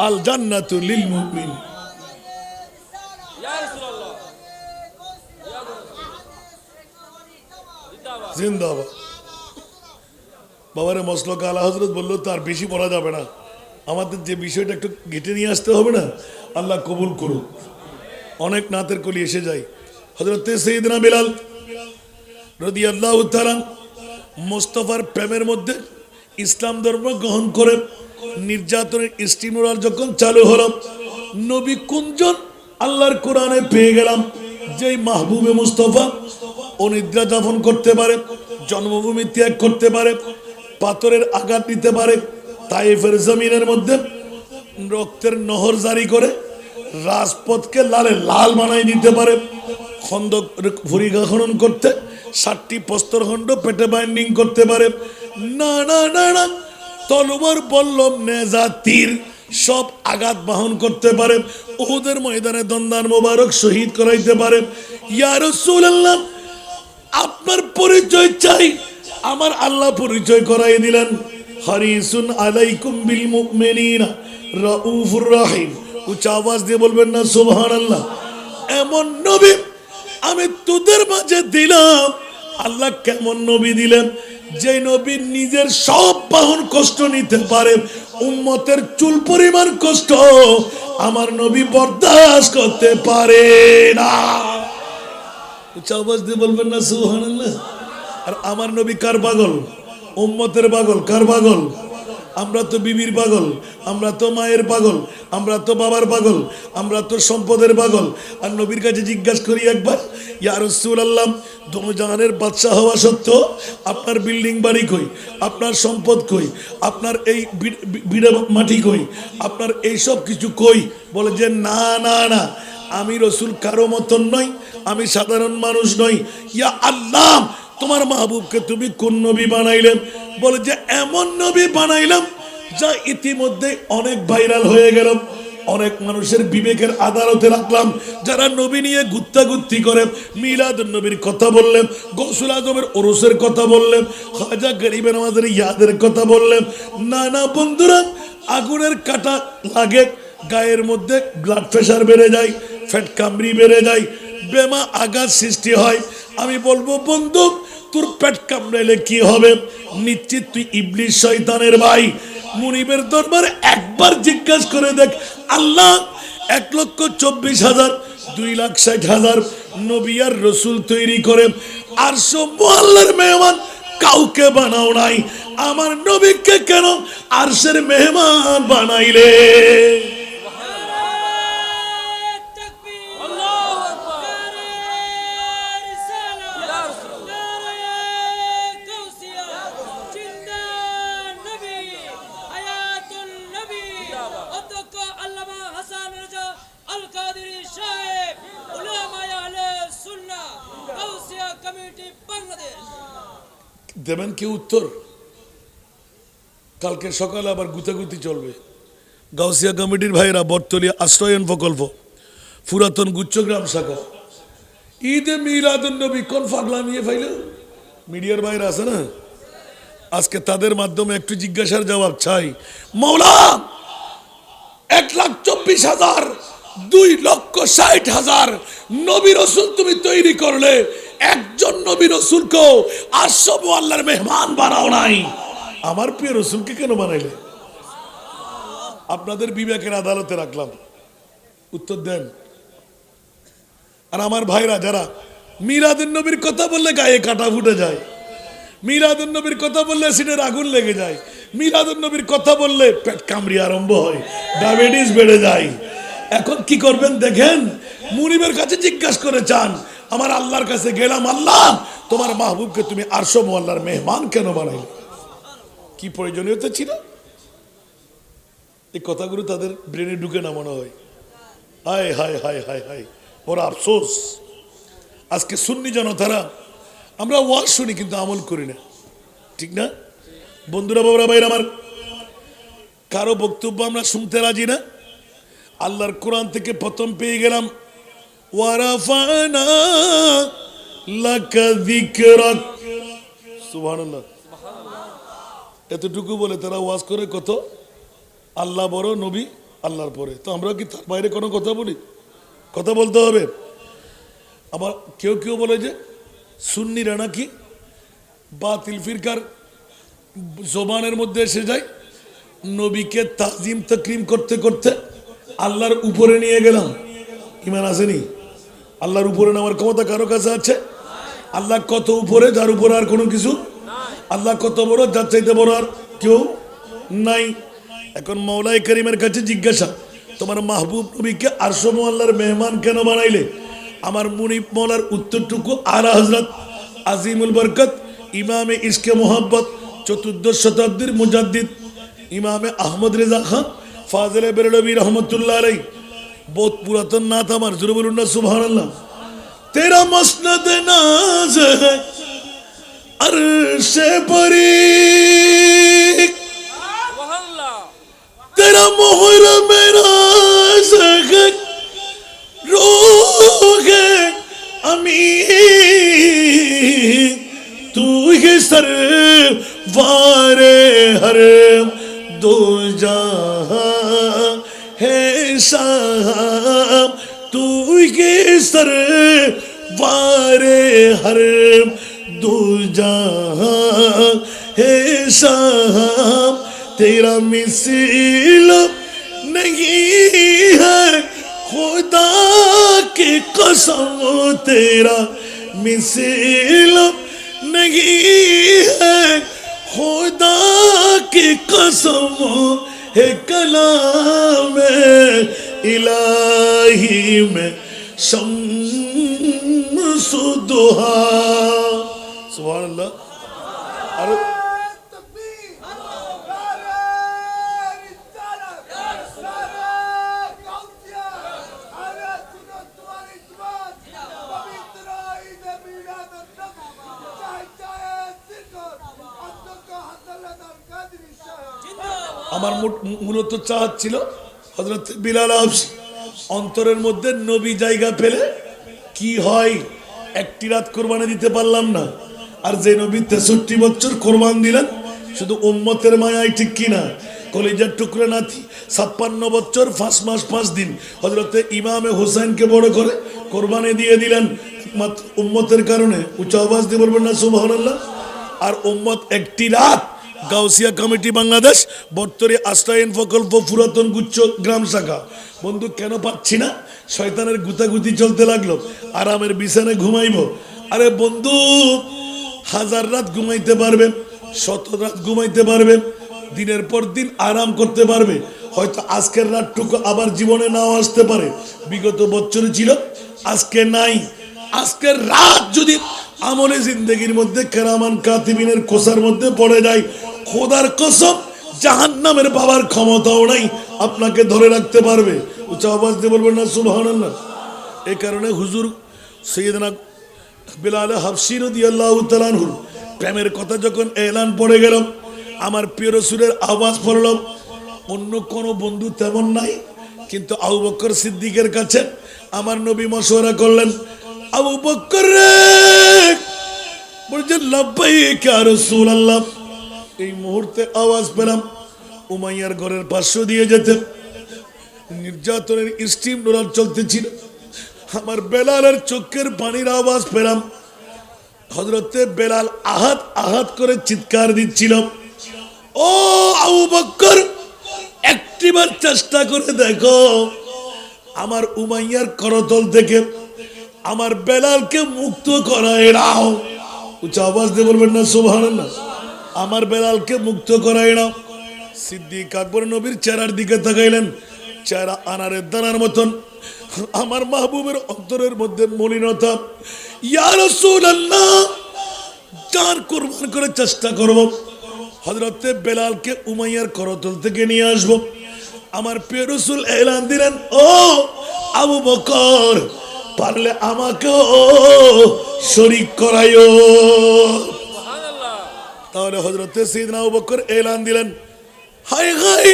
[SPEAKER 1] আল জান্নাতু লিল মুমিন। জিন্দাবাদ। বাবারে মসলক আলা হযরত বললো তার বেশি পড়া যাবে না, আমাদের যে বিষয়টা একটু ঘেটে নিয়ে আসতে হবে না। আল্লাহ কবুল করুক। অনেক নাতের কলি এসে যায়। হযরতে সাইয়েদনা বিলাল রাদিয়াল্লাহু তাআলা মুস্তাফার প্রেমের মধ্যে ইসলাম ধর্ম গ্রহণ করে নির্যাতনের স্টিমুলার যখন চালু হলো, নবী কুঞ্জন আল্লাহর কোরআনে পেয়ে গেলাম যেই মাহবুবে মুস্তাফা অনিদ্রা যাপন করতে পারে, জন্মভূমি ত্যাগ করতে পারে, পাথরের আঘাত নিতে পারে, তাইফের জমিনের মধ্যে রক্তের নহর জারি করে রাজপথকে লালে লাল বানাই দিতে পারে, খন্দক ভূমিকা খনন করতে 60টি প্রস্তরখণ্ড পেটে বাইন্ডিং করতে পারে, না না না না তলোয়ার বল্লম নেজা তীর সব আঘাত বাহন করতে পারে, উহুদের ময়দানে দন্দান মোবারক শহীদ করাইতে পারে। ইয়া রাসূলুল্লাহ আপনার পরিচয় চাই। আমার আল্লাহ পরিচয় করাই দিলেন, হারিসুন আলাইকুম বিল মুমিনিনা রাউফুর রহিম। উচ্চ আওয়াজ দিয়ে বলবেন না সুবহানাল্লাহ। এমন নবী আমি তোদের মাঝে দিলাম। আল্লাহ কেমন নবী দিলেন? যে নবী নিজের সব বাহন কষ্ট নিতে পারে, উম্মতের চুল পরিমাণ কষ্ট আমার নবী বরদাস্ত করতে পারে না। উচ্চ আওয়াজ দিয়ে বলবেন না সুবহানাল্লাহ। আর আমার নবী কার পাগল? উম্মতের পাগল। কার পাগল? আমরা তো বিবির পাগল, আমরা তো মায়ের পাগল, আমরা তো বাবার পাগল, আমরা তো সম্পদের পাগল। আর নবীর কাছে জিজ্ঞাসা করি একবার, ইয়া রাসূলুল্লাহ দোনো জাহানের বাদশা হওয়া সত্ত্বেও আপনার বিল্ডিং বাড়ি কই, আপনার সম্পদ কই, আপনার এই বিড়া মাটি কই, আপনার এই সব কিছু কই? বলে যে না না না, আমি রসুল কারো মতন নই, আমি সাধারণ মানুষ নই। ইয়া আল্লাহ তোমার মাহবুবকে তুমি কোন নবী বানাইলেন? বলে যে এমন নবী বানাইলাম যা ইতিমধ্যে অনেক ভাইরাল হয়ে গেল, অনেক মানুষের বিবেকের আদালতে রাখলাম। যারা নবী নিয়ে গুত্তাগুত্তি করে, মিলাদুন নবীর কথা বললেন, গৌসুল আজমের ওরসের কথা বললেন, খাজা গরিবে নওয়াজের ইয়াদের কথা বললেন। না না বন্ধুরা, আগুনের কাঁটা লাগে গায়ের মধ্যে, ব্লাড প্রেশার বেড়ে যায়, ফ্যাট কামড়ি বেড়ে যায়, বেমা আঘাত সৃষ্টি হয়। আমি বলবো বন্ধু তোর পেট কামড়াইলে কি হবে? নিশ্চিত তুই ইবলিস শয়তানের ভাই। মুনিবের দরবারে একবার জিজ্ঞাসা করে দেখ, আল্লাহ 1,24,000 2,60,000 নবী আর রসুল তৈরি করে আর সব আল্লাহর মেহমান কাউকে বানাও নাই, আমার নবীকে কেন আরশের মেহমান বানাইলে? দেবেন কি উত্তর? কালকে সকালে আবার গুতাগুতি চলবে। গাউসিয়া কমিটির ভাইরা বটতলিয়া আশ্রয়ন প্রকল্প পুরাতন গুচ্ছগ্রাম শাখা ঈদে মিলাদুন নবী কোন ফাগলামিয়ে ফাইল মিডিয়ার ভাইরা আছে না, আজকে তাদের মাধ্যমে একটু জিজ্ঞাসার জবাব চাই। মৌলা 1,24,000 2,60,000 নবী রাসূল তুমি তৈরি করলে, একজন নবী রাসূলকেও 800 আল্লাহর মেহমান বানাও নাই, আমার প্রিয় রাসূলকে কেন বানাইলে? আপনাদের বিবেকের আদালতে রাখলাম, উত্তর দেন। আর আমার ভাইরা যারা মিলাদুন নবীর কথা বললে গায়ে কাটা ফুটে যায়, মিলাদুন নবীর কথা বললে সিনের আগুন লেগে যায়, মিলাদুন নবীর কথা বললে পেট কামড়ি আরম্ভ হয়, ডায়াবেটিস বেড়ে যায়। এখন কি করবেন দেখেন, মুনিবের কাছে জিজ্ঞাসা করে চান, আমার আল্লাহর কাছে গেলাম, আল্লাহ তোমার মাহবুবকে তুমি আরশে মুআল্লার মেহমান কেন বানাইলে? কি প্রয়োজনীয়তা ছিল? এই কথাগুলো তাদের ব্রেনে ঢুকে না মনে হয়। হায় হায় হায় হায় হায়, ওরা আফসোস। আজকে সুন্নি জনতারা আমরা ওয়াজ শুনি কিন্তু আমল করি না, ঠিক না বন্ধুরা, বাবারা, ভাইরা আমার? কারো বক্তব্য আমরা শুনতে রাজি না। আল্লাহর কোরআন থেকে প্রথম পেয়ে গেলাম, ওয়ারাফানা লাকা যিকরাক, সুবহানাল্লাহ। এতটুকু বলে তারা ওয়াজ করে কত, আল্লাহ বড়, নবী আল্লাহর পরে। তো আমরা কি তার বাইরে কোনো কথা বলি? কথা বলতে হবে। আবার কেউ কেউ বলে যে সুন্নিরা নাকি বাতিল ফিরকার জবানের মধ্যে এসে যায়, নবীকে তাজিম তাকরিম করতে করতে আল্লাহর উপরে নিয়ে গেলাম। ইমান আসেনি? আল্লাহর উপরে নেওয়ার ক্ষমতা কারো কাছে আছে? আল্লাহ কত উপরে, যার উপরে আর কোনো কিছু? আল্লাহ কত বড়, যার চাইতে বড় আর কেউ নাই। এখন মওলাই করিমের কাছে জিজ্ঞাসা, তোমার মাহবুব নবীকে আরশে মুআল্লার মেহমান কেন বানাইলে? আমার মুনিব মওলার উত্তরটুকু আলা হযরত আজিমুল বরকত ইমামে ইশকে মোহাব্বত 14 শতাব্দীর মুজাদ্দিদ ইমামে আহমদ রেজা খান ফাজিলে বেরলভী রহমতুল্লাহ আলাইহি, বহুত পুরাতন নাত আমার, জোরে বলুন না সুবহানাল্লাহ। তেরা মসনদ নাজ है अर्शे परी, तेरा मोहर मेरा सगत रोग अमी, तू ही सरवारे हर दो जहां है शाम, तू ही सरवारे हर दो जहां है शाम, तेरा मिसल नहीं है खुदा की कसम, तेरा मिसल नहीं है खुदा की कसम, है कलाम इलाही में शम्स दुहा। सुभानअल्लाह। अरे আমার মূলত চাহাত ছিল হযরত বিলাল হাবশী অন্তরের মধ্যে নবী জায়গা পেলে কি হয়, একটি রাত কোরবানি দিতে পারলাম না, আর যে নবী 63 বছর কোরবান দিলেন শুধু উম্মতের মায়ায়, ঠিক কিনা? কলিজার টুকরা নাতি 56 বছর 5 মাস 5 দিন হযরতে ইমামে হুসাইনকে বড় করে কোরবানি দিয়ে দিলেন মাত্র উম্মতের কারণে। উচ্চ আওয়াজ দিয়ে বলবেন না সুবহানাল্লাহ। আর উম্মত একটি রাত গাউসিয়া কমিটি বাংলাদেশ বর্তরে আশ্রয়ন প্রকল্প পুরাতন গুচ্ছ গ্রাম শাখা। বন্ধু কেন পাচ্ছি না? শয়তানের গুতাগুতি চলতে লাগলো, আরামের বিছানায় ঘুমাইবো। আরে বন্ধু, 1000 রাত ঘুমাইতে পারবে, 100 রাত ঘুমাইতে পারবে, দিনের পর দিন আরাম করতে পারবে, হয়তো আজকের রাতটুকু আবার জীবনে নাও আসতে পারে। বিগত বছরে ছিল, আজকে নাই। আজকের রাত যদি আমলে জিন্দেগির মধ্যে কেরামান কাতিবিনের কোষার মধ্যে পড়ে যায়, খোদার কসম জাহান্নামের পাওয়ার ক্ষমতাও নাই আপনাকে ধরে রাখতে পারবে। উচ্চ আওয়াজ দিয়ে বলবেন না সুবহানাল্লাহ। এই কারণে হুজুর সৈয়দনা বিলাল হাবশী রাদিয়াল্লাহু তাআলা আনহু প্রেমের কথা যখন এলান পড়ে গেল, আমার প্রিয় রাসূলের আওয়াজ পড়ল, অন্য কোনো বন্ধু তেমন নাই, কিন্তু আবু বকর সিদ্দিকের কাছে আমার নবী মশওয়ারা করলেন, আবু বকর রে, বলছেন লাব্বাইক ইয়া রাসূলুল্লাহ। এই মুহূর্তে আওয়াজ পেলাম উমাইয়ার ঘরের পাশ দিয়ে যেতে, নির্যাতনের স্টিম রোলার চলতেছিল। আমার বেলালের চোখের পানির আওয়াজ পেলাম। হযরতে বেলাল আহাত আহাত করে চিৎকার দিচ্ছিল, ও আবু বকর, একটিবার চেষ্টা করে দেখো আমার উমাইয়ার করতল থেকে আমার বেলালকে মুক্ত করায় নাও। উচ্চ আওয়াজ দিয়ে বলবেন না সুবহানাল্লাহ। আমার বেলালকে মুক্ত করায় নাও। সিদ্দিক আকবর নবীর চেহারার দিকে তাকাইলেন, চেহারা আনারের দানার মতন। আমার মাহবুবের অন্তরের মধ্যে মলিনতা। ইয়া রাসূলুল্লাহ, জান কুরবান করে চেষ্টা করব হযরতে বেলালকে উমাইয়ার করতল থেকে নিয়ে আসব। আমার প্রিয় রাসূল এলান দিলেন, ও আবু বকর, পারলে আমাকেও শরীক করাইও। তাহলে হযরতে সাইয়েদনা আবু বকর এলান দিলেন, হায় হায়,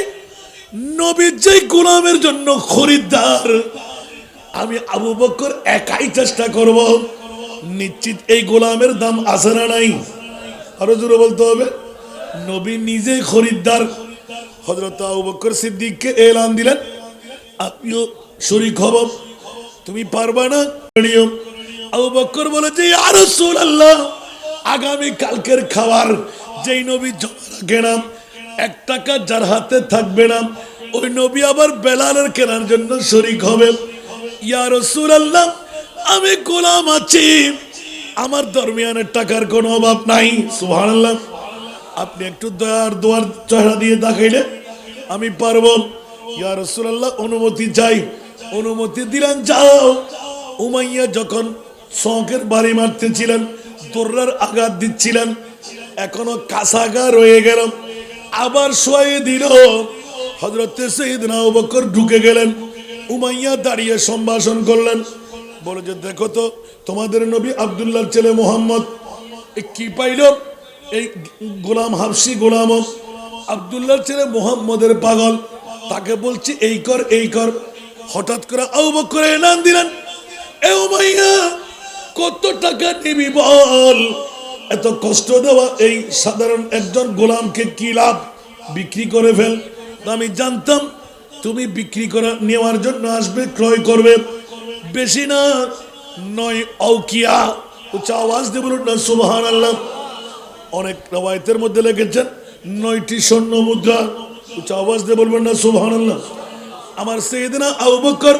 [SPEAKER 1] নবীর যে গোলামের জন্য খরিদ্দার, আমি আবু বকর একাই চেষ্টা করব। নিশ্চিত এই গোলামের দাম আছে না নাই? আরো জোরে বলতে হবে, নবী নিজে খরিদ্দার। হযরত আবু বকর সিদ্দিককে এলান দিলেন, আপনিও শরীক হব। তুমি পারবা না? আবু বকর বলে যে, ইয়া রাসূলুল্লাহ, আগামী কালকের খাবার যেই নবী জমা রাখে না, 1 টাকা যার হাতে থাকবে না, ওই নবী আবার বেলালের কেনার জন্য শরীক হবে। ইয়া রাসূলুল্লাহ, আমি গোলাম আছি, আমার দরমিয়ানের টাকার কোনো অভাব নাই। সুবহানাল্লাহ। আপনি একটু দয়ার দোয়ার চেহারা দিয়ে দেখাইলে আমি পারবো। ইয়া রাসূলুল্লাহ, অনুমতি চাই। অনুমতি দিলেন, যাও। উমাইয়া যখন শখের বাড়ি মারতেছিলেন, দোররার আঘাত দিচ্ছিলেন, এখনো কাছাগা রয়ে গেল, আবার শোয়ে দিল। হযরতে সাইয়েদনা আবু বকর ঢুকে গেলেন। উমাইয়া দাঁড়িয়ে সম্ভাষণ করলেন, বলে যে, দেখো তো তোমাদের নবী আব্দুল্লাহর ছেলে মুহাম্মদ কি পাইল? এই গোলাম হাবশী গোলাম আব্দুল্লাহর ছেলে মুহাম্মদের পাগল, তাকে বলছি এই কর এই কর। হঠাৎ করে আবু বকর এলান দিলেন, এ উমাইয়া, কত টাকা নিবি বল? এত কষ্ট দেওয়া এই সাধারণ একজন গোলামকে কি লাভ? বিক্রি করে ফেল। আমি জানতাম তুমি বিক্রি করা নেওয়ার জন্য আসবে, ক্রয় করবে। বেশি না, 9 আউকিয়া। উচ্চ আওয়াজ দিয়ে বলুন না সুবহানাল্লাহ। অনেক রওয়ায়াতের মধ্যে লিখেছেন 9টি স্বর্ণ মুদ্রা। উচ্চ আওয়াজ দিয়ে বলবেন না সুবহানাল্লাহ। আমার সাইয়েদনা আবু বকর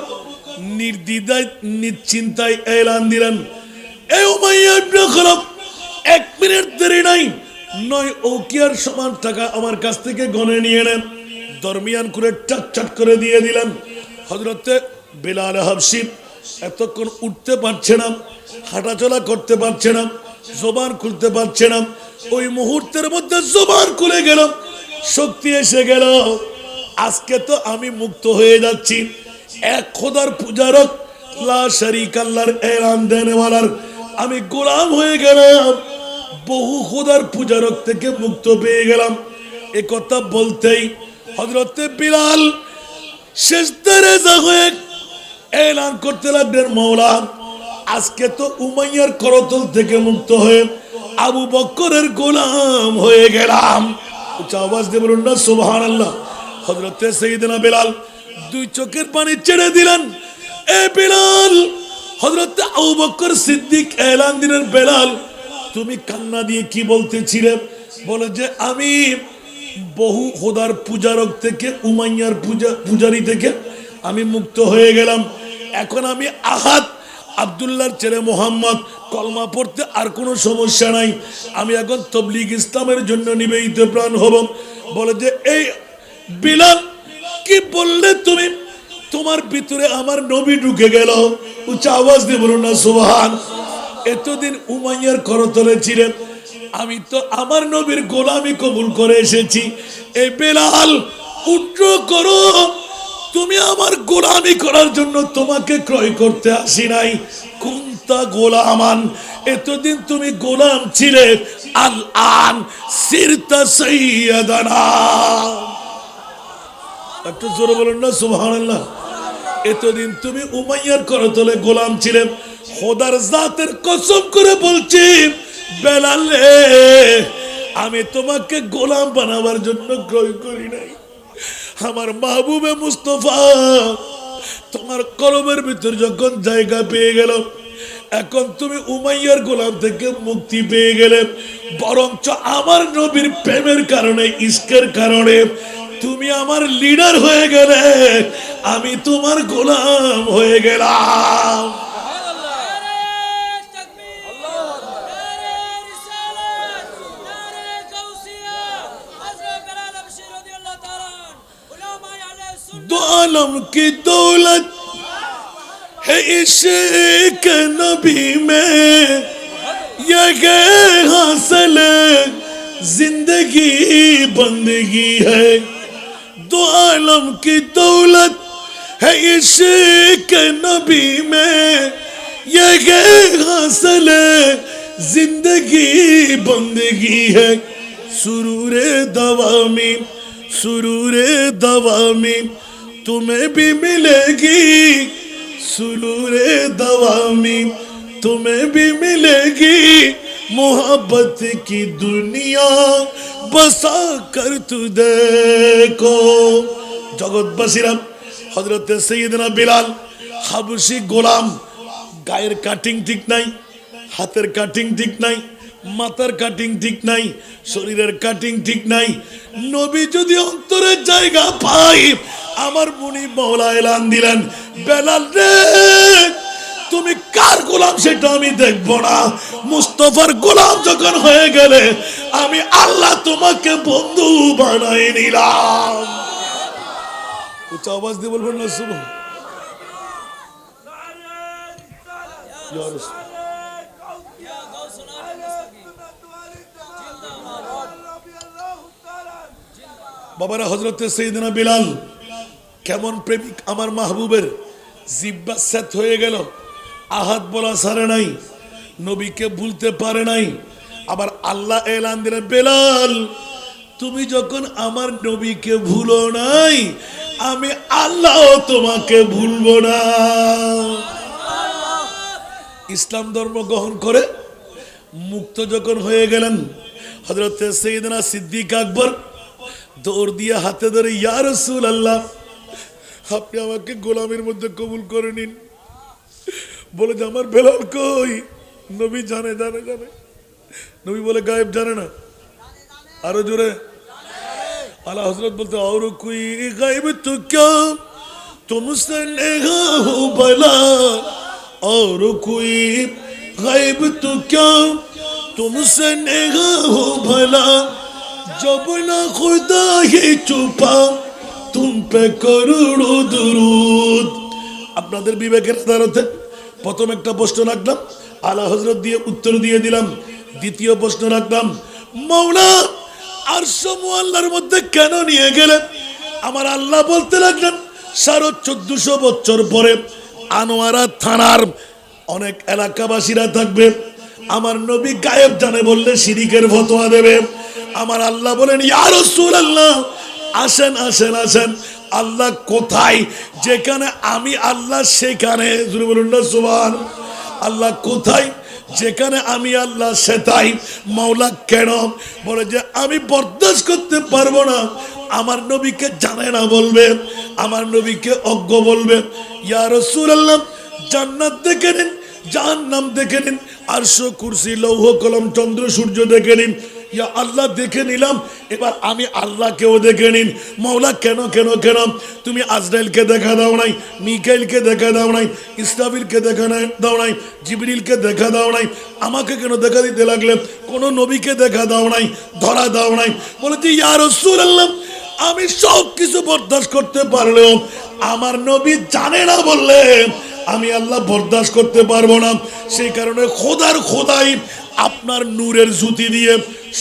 [SPEAKER 1] নির্দ্বিধায় নিশ্চিন্তায় এলান দিলেন, এ উমাইয়া ইবনে খালাফ, 1 মিনিট দেরি নাই, 9 আউকিয়ার সমান টাকা আমার কাছ থেকে গনে নিয়ে নেন। দরমিয়ান করে চাট করে দিয়ে দিলেন। হযরতে বেলাল হাবশী এতক্ষণ উঠতে পারছে না, হাঁটাচলা করতে পারছে না, জবান খুলতে পারছে না। ওই মুহূর্তের মধ্যে জবান খুলে গেল, শক্তি এসে গেল। আজকে তো আমি মুক্ত হয়ে যাচ্ছি। এক খোদার পূজারক, লা শারীকা আল্লাহর এলান দেনেওয়ালার আমি গোলাম হয়ে গেলাম। বহু খোদার পূজারক থেকে মুক্ত পেয়ে গেলাম। এ কথা বলতেই হযরতে বিলাল সেজদায় হয়ে এলান করতে লাগলেন, মাওলা, আজকে তো উমাইয়ার করতল থেকে মুক্ত হয়ে আবু বকরের গোলাম হয়ে গেলাম। উচ্চ আওয়াজ দিয়ে বলুন না সুবহানাল্লাহ। হযরতে সাইয়েদনা বেলাল 2 চোখের পানি ছেড়ে দিলেন। এ বেলাল, হযরতে আবু বকর সিদ্দিক এলান দিলেন, বেলাল, তুমি কান্না দিয়ে কি বলতেছিলে? বলে যে, আমি বহু খোদার পূজারক থেকে, উমাইয়ার পূজারি থেকে আমি মুক্ত হয়ে গেলাম। এখন আমি আহাদ, আব্দুল্লাহর ছেলে মুহাম্মদ, কলমা পড়তে আর কোনো সমস্যা নাই। আমি এখন তাবলীগ ইসলামের জন্য নিবেদিত প্রাণ হব। বলে যে, এই বিলাল, কি বললে তুমি? তোমার ভিতরে আমার নবী ঢুকে গেল। উচ্চ আওয়াজ দিয়ে বলুন না সুবহান। এতদিন উমাইয়ার করতলে ছিলেন, আমি তো আমার নবীর গোলামি কবুল করে এসেছি। এই বেলাল, উঠো করো, তুমি আমার গোলামি করার জন্য তোমাকে ক্রয় করতে আসি নাই। কুনতা গোলামান, এতদিন তুমি গোলাম ছিলে, আল আন সিরতা সাইয়্যিদানা। একটু জোরে বলুন না সুবহানাল্লাহ। এতদিন তুমি উমাইয়ার করতলে গোলাম ছিলে। খোদার জাতের কসম করে বলছি বেলাল, আমি তোমাকে গোলাম বানাবার জন্য ক্রয় করি নাই, আমার মাহবুবে মুস্তফা তোমার কলমের ভিতর যখন জায়গা পেয়ে গেল, এখন তুমি উমাইয়ার গোলাম থেকে মুক্তি পেয়ে গেলে, বরঞ্চ আমার নবীর প্রেমের কারণে, ইশকের কারণে তুমি আমার লিডার হয়ে গেলে, আমি তোমার গোলাম হয়ে গেলাম। दो आलम की दौलत है इश्क नबी में, ये हासिल जिंदगी बंदगी है। दो आलम की दौलत है इश्क नबी में, ये हासिल जिंदगी बंदगी है। सुरूरे दवामी, सुरूरे दवामी तुम्हें भी मिलेगी, सुरूरे दवामी तुम्हें भी मिलेगी। मोहब्बत की दुनिया बसा कर तू देखो। जगतबासीरा हजरत सैयदना बिलाल हाबशी गोलाम, गाয়ের কাটিং ঠিক নাই, হাতের কাটিং ঠিক নাই, মাথার কাটিং ঠিক নাই, শরীরের কাটিং ঠিক নাই। নবী যদি অন্তরের জায়গা পাই, আমার মুনি মওলা এলান দিলেন, বেলাল রে তুমি কার গোলাম সেটা আমি দেখব না, মুস্তাফার গোলাম যখন হয়ে গেলে আমি আল্লাহ তোমাকে বন্ধু বানাই নিলাম। উচ্চ আওয়াজ দিয়ে বলবেন না সুবহান। বাবারা, হযরতে সাইয়েদনা বিলাল কেমন প্রেমিক আমার মাহবুবের, জিহ্বা সেট হয়ে গেল, আহাদ বলা ছাড়ে নাই, নবীকে ভুলতে পারে নাই। আবার আল্লাহ এলান দিলেন, বেলাল তুমি যখন আমার নবীকে ভুলো নাই, আমি আল্লাহ তোমাকে ভুলবো না। ইসলাম ধর্ম গ্রহণ করে মুক্ত যখন হয়ে গেলেন, হযরতে সাইয়েদনা সিদ্দিক আকবর দৌড় দিয়ে হাতে ধরে, ইয়া রাসূলুল্লাহ আপনি আমাকে গোলামের মধ্যে কবুল করে নিন। বলে যে আমার বেলাল কই? নবী জানে জানে জানে। নবী বলে গায়েব জানে না, আরো জোরে। আলা হযরত বলতে, और कोई गायब तो क्या तुमसे नेहा हो भला, और कोई गायब तो क्या तुमसे नेहा हो भला, जब ना खुदा ही छुपा तुम पे करोड़ों दुरूद। আপনাদের বিবেকের আদালতে প্রথম একটা প্রশ্ন রাখলাম, আলা হযরত দিয়ে উত্তর দিয়ে দিলাম। দ্বিতীয় প্রশ্ন রাখলাম, মাওলা আরশ মুআল্লার মধ্যে কেন নিয়ে গেলেন? আমার আল্লাহ বলতে লাগলেন, 1450 বছর পরে আনোয়ারা থানার অনেক এলাকাবাসীরা থাকবে, আমার নবী গায়েব জানে বললে শিরিকের ফতোয়া দেবে। আমার আল্লাহ বলেন, ইয়া রাসূলুল্লাহ আসেন আসেন আসেন। আল্লাহ কোথায়? যেখানে আমি আল্লাহ সেখানে, জোরে বলুন না সুবহান। আল্লাহ কোথায়? যেখানে আমি আল্লাহ সেটাই। মাওলা কেন? বলে যে আমি বরদাস্ত করতে পারবো না আমার নবীকে জানে না বলবে, আমার নবীকে অজ্ঞ বলবে। ইয়া রাসূলুল্লাহ জান্নাত দেখে নিন, জাহান্নাম দেখে নিন, আরশ কুরসি লৌহ কলম চন্দ্র সূর্য দেখে নিন। ইয়া আল্লাহ দেখে নিলাম, এবার আমি আল্লাহকেও দেখে নিন। মাওলা কেন কেন কেন? তুমি আজরাইলকে দেখা দাও নাই, মিকাইলকে দেখা দাও নাই, ইসরাফিলকে দেখা দাও নাই, জিবরিলকে দেখা দাও নাই, আমাকে কেন দেখা দিতে লাগলে? কোনো নবীকে দেখা দাও নাই, ধরা দাও নাই। বলেছি ইয়া রাসূলুল্লাহ আমি সব কিছু বরদাস্ত করতে পারলেও আমার নবী জানে না বললে আমি আল্লাহ বরদাস্ত করতে পারবো না। সেই কারণে খোদার খোদাই আপনার নূরের জ্যোতি দিয়ে,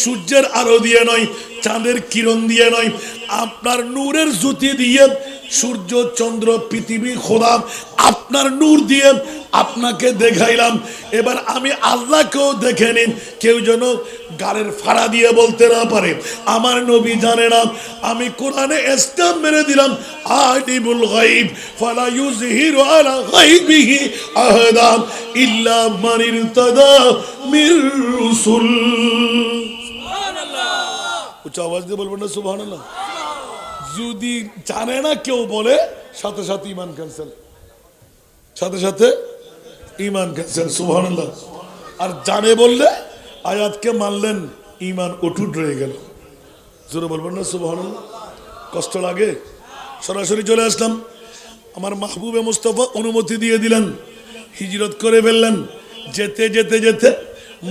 [SPEAKER 1] সূর্যের আলো দিয়ে নয়, চাঁদের কিরণ দিয়ে নয়, আপনার নূরের জ্যোতি দিয়ে, সূর্য চন্দ্র পৃথিবী খোদা আপনার নূর দিয়ে আপনাকে দেখাইলাম। এবার আমি আল্লাহকেও দেখে নিন, কেউ যেন গালের ফাড়া দিয়ে বলতে না পারে আমার নবী জানে না। আমি কোরআনে স্ট্যাম্প মেরে দিলাম, আলিমুল গায়ব ফালা ইউযহিরু আলা গায়বিহি আহাদা ইল্লা মান ইরতাদা মির রাসূল। সুবহানাল্লাহ। উচ্চ আওয়াজ দিয়ে বলবেন না সুবহানাল্লাহ। যদি জানে না কেউ বলে সাথে সাথে ইমান ক্যান্সেল, সাথে সাথে ইমান ক্যান্সেল। সুবহানাল্লাহ। আর জানে বললে আয়াতকে মানলেন, ইমান অটুট রয়ে গেল। জোরে বলবেন না সুবহানাল্লাহ? কষ্ট লাগে? সরাসরি চলে আসলাম। আমার মাহবুবে মুস্তাফা অনুমতি দিয়ে দিলেন, হিজরত করে ফেললেন। যেতে যেতে যেতে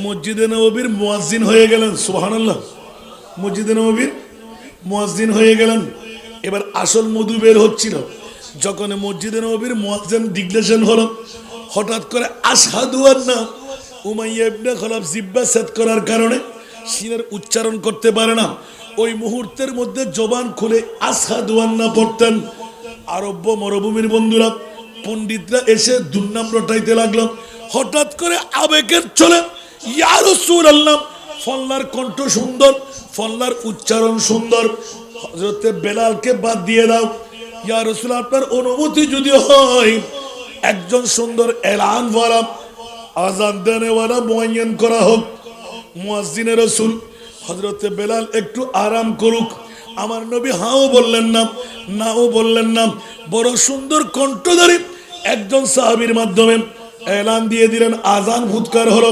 [SPEAKER 1] মসজিদে নববীর মুয়াজ্জিন হয়ে গেলেন। সুবহানাল্লাহ। মসজিদে নববীর মুয়াজ্জিন হয়ে গেলেন। এবার আসল মধু বের হচ্ছিল যখন মসজিদে নববীর মুয়াজ্জিন ডিক্লেরেশন হলো। হঠাৎ করে আশহাদু আন্না উমাইয়া ইবনে খলাফ জিহ্বা সেট করার কারণে সিনের উচ্চারণ করতে পারে না। ওই মুহূর্তের মধ্যে জবান খুলে আশহাদু আন্না পড়তেন। আরব্য মরুভূমির বন্ধুরা, পণ্ডিতরা এসে দুর্নাম রটাইতে লাগলো। হঠাৎ করে আবেগের চলে ইয়া রাসূলুল্লাহ, ফল্লার কণ্ঠ সুন্দর, ফল্লার উচ্চারণ সুন্দর, হযরতে বেলালকে বাদ দিয়ে দাও। ইয়া রাসূল, আপনার অনুমতি যদি হয় একজন সুন্দর এলান ওয়ালা, আযান দেনেওয়ালা মুআয়্যান করা হোক। মুয়াজ্জিনে রাসূল হযরতে বেলাল একটু আরাম করুক। আমার নবী হাও বললেন না, নাও বললেন না। বড় সুন্দর কণ্ঠধারী একজন সাহাবীর মাধ্যমে এলান দিয়ে দিলেন। আজান ভুৎকার হলো,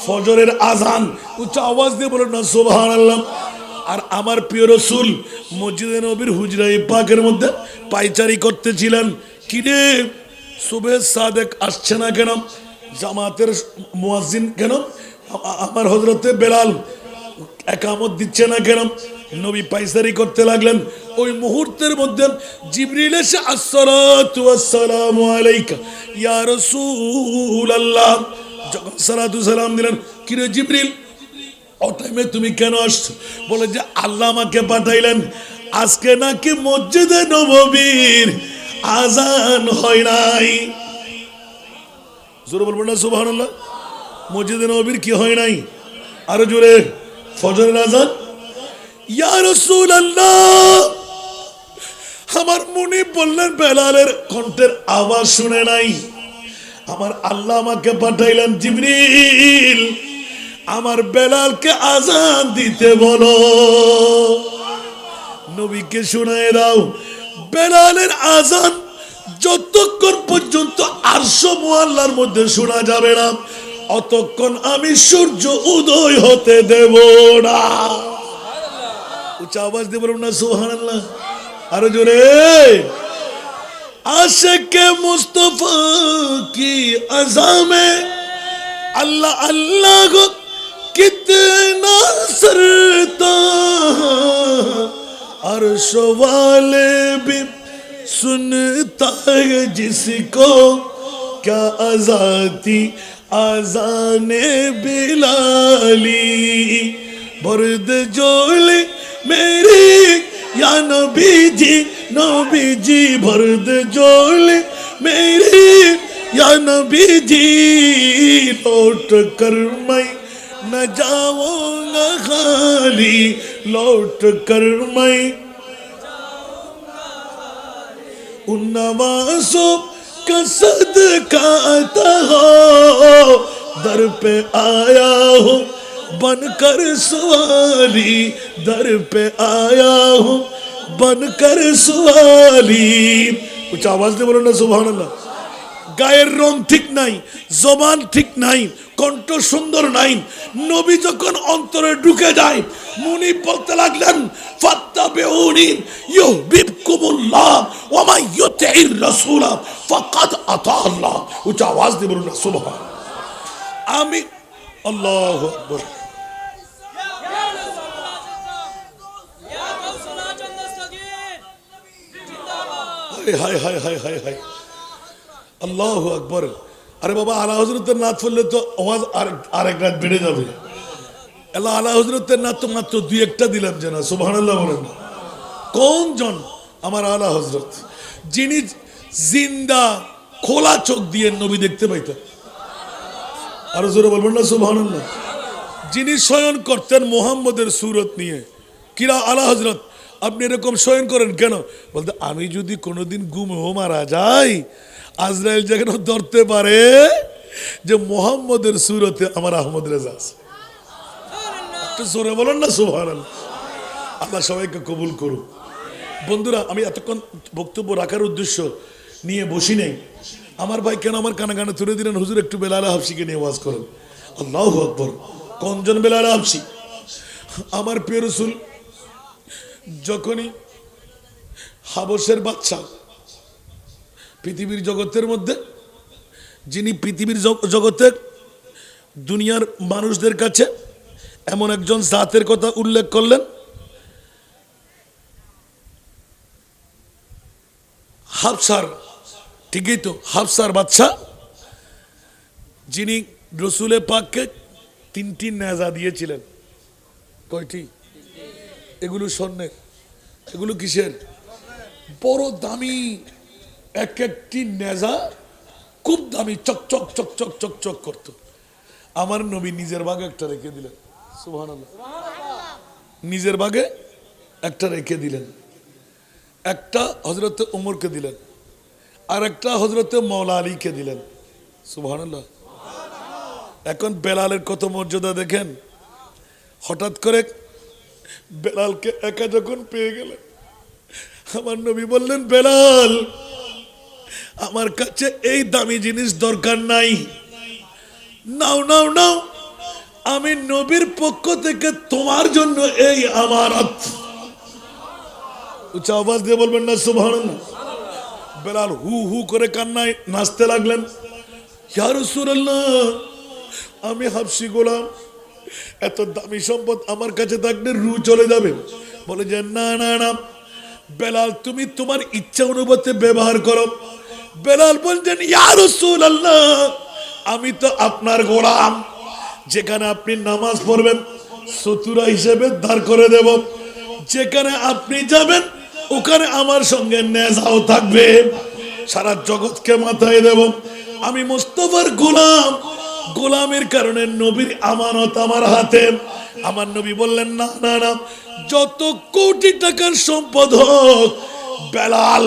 [SPEAKER 1] ফজরের আজান। উচ্চ আওয়াজ দিয়ে বলেন না সুবহানাল্লাহ। আর আমার প্রিয় রাসূল মসজিদে নববীর হুজরায়ে পাকের মধ্যে পায়চারি করতেছিলেন। কিরে সুবহে সাদেক আসছে না কেন? জামাতের মুয়াজ্জিন কেন? আমার হযরতে বেলাল একামত দিচ্ছে না কেন? নবী পায়চারি করতে লাগলেন। ওই মুহূর্তের মধ্যে জিবরিল এসে আসসালাতু ওয়াসসালামু আলাইকা ইয়া রাসূলুল্লাহ যখন সালাতু সালাম দিলেন, কিরে জিবরিল ও টাইমে তুমি কেন আসছো? বলে যে আল্লাহ আমাকে পাঠাইলেন, আজকে নাকি মসজিদে নববীর আজান হয় নাই। জোরে বলবেন না সুবহানাল্লাহ? মসজিদে নববীর কি হয় নাই? আরো জোরে, ফজরের আজান। ইয়া রাসূলুল্লাহ, আমার মুনিব বললেন বেলালের কণ্ঠের আওয়াজ শুনে নাই। আমার আল্লাহ আমাকে পাঠাইলেন, জিবরিল আমার বেলালকে আজান দিতে বলো, নবীকে শোনায় দাও। বেলালের আজান যতক্ষণ পর্যন্ত আরশ মুআল্লার মধ্যে শোনা যাবে না, অতক্ষণ আমি সূর্য উদয় হতে দেব না। উচ্চ আওয়াজ দিয়ে বলুন না সুবহানাল্লাহ। আরো জোরে। আশিকে মুস্তফা কি আযামে अल्लाह अल्लाह को कितना सरता, अर्श वाले भी सुनता है जिसको, क्या आजाती आजाने बिलाली, बर्द जोले मेरी या नबी जी बर्द जोले मेरी या नबी जी, लौट कर मैं न जाऊंगा खाली, लौट कर मैं उन नवाज़ों का सदका आता हो, दर पे आया हूँ बनकर सवाली, दर पे आया हूँ बनकर सवाली। कुछ आवाज दे बोलो ना सुभान अल्लाह। গায়ের রং ঠিক নাই, জবান ঠিক নাই, কণ্ঠ সুন্দর নাই। নবী যখন অন্তরে ঢুকে যায়, মুনিব বলতে লাগলেন ফাত্তাবিউনি ইউহিব্বুকুমুল্লাহ ওয়া মান ইউতি'র রাসূলা ফাকাদ আতা আল্লাহ। উচ্চ আওয়াজ দিয়ে বলুন না সুবহান। আমি আল্লাহু আকবার। হায় হায় হায় হায় হায়, আল্লাহু আকবার। আরে বাবা, আলা হযরতের নাত পড়লে তো আওয়াজ আরেক রাত বেড়ে যাবে। আল্লাহ আলা হযরতের নাত তো মাত্র দুই একটা দিলাম জানা, সুবহানাল্লাহ বলেন। কোন জন? আমার আলা হযরত, যিনি জিন্দা খোলা চোখ দিয়ে নবী দেখতে পাইতেন। আরো জোরে বলবেন না সুবহানাল্লাহ। যিনি শয়ন করতেন মুহাম্মদের সুরত নিয়ে। কিরা আলা হযরত আপনি এরকম শয়ন করেন কেন? বলতে আমি যদি কোনোদিন গুমও মারা যাই, আজরাইল যেন ধরতে পারে যে মুহাম্মদের সুরতে আমার আহমদ রেজা আছে। জোরে বলেন না সুবহানাল্লাহ। আল্লাহ সবাইকে কবুল করুন। বন্ধুরা, আমি এতক্ষণ বক্তব্য রাখার উদ্দেশ্য নিয়ে বসি নেই। আমার ভাই কেন আমার কানে কানে তুলে দিলেন, হুজুর একটু বেলাল হাফসিকে নিয়ে ওয়াজ করেন। আল্লাহু আকবার। কোনজন বেলাল হাফসি? আমার প্রিয় রাসূল যখনই হাবশের বাদশা, পৃথিবীর জগতের মধ্যে যিনি পৃথিবীর জগতে দুনিয়ার মানুষদের কাছে এমন একজন জাতের কথা উল্লেখ করলেন, হাবশার, ঠিকই তো, হাবশার বাদশা, যিনি রসুলে পাককে 3টি নেজা দিয়েছিলেন। কয়টি? এগুলো স্বর্ণের, এগুলো কিসের? বড় দামি এক একটি নেজা, খুব দামি, চকচক চকচক চকচক করতো। আমার নবী নিজের ভাগে একটা রেখে দিলেন। সুবহানাল্লাহ। নিজের ভাগে একটা রেখে দিলেন, একটা হযরতে ওমরকে দিলেন, আর একটা হযরতে মাওলা আলীকে দিলেন। সুবহানাল্লাহ। এখন বেলালের কত মর্যাদা দেখেন। হঠাৎ করে বেলালকে একা যখন পেয়ে গেলেন, আমার নবী বললেন, বেলাল, আমার কাছে এই দামি জিনিস দরকার নাই, নাও নাও নাও, আমি নবীর পক্ষ থেকে তোমার জন্য এই আমানত। উচ্চ আওয়াজ দিয়ে বলবেন না সুবহানাল্লাহ। বেলাল হু হু করে কান্নায় নাচতে লাগলেন। ইয়া রাসূলুল্লাহ, আমি হাবশী গোলাম, এত দামি সম্পদ আমার কাছে থাকলে রু চলে যাবে। বলে যে না না না বেলাল, তুমি তোমার ইচ্ছা অনুপাতে ব্যবহার করো। বেলাল বলছেন, ইয়া রাসূলুল্লাহ, আমি তো আপনার গোলাম, যেখানে আপনি নামাজ পড়বেন সতুরা হিসেবে দাঁড় করে দেব, যেখানে আপনি যাবেন ওখানে আমার সঙ্গে নেজাও থাকবে, সারা জগৎকে মাথায় দেব। আমি মুস্তাফার গোলাম, গোলামের কারণে নবীর আমানত আমার হাতে। আমার নবী বললেন, না না না, যত কোটি টাকার সম্পদ হোক বেলাল,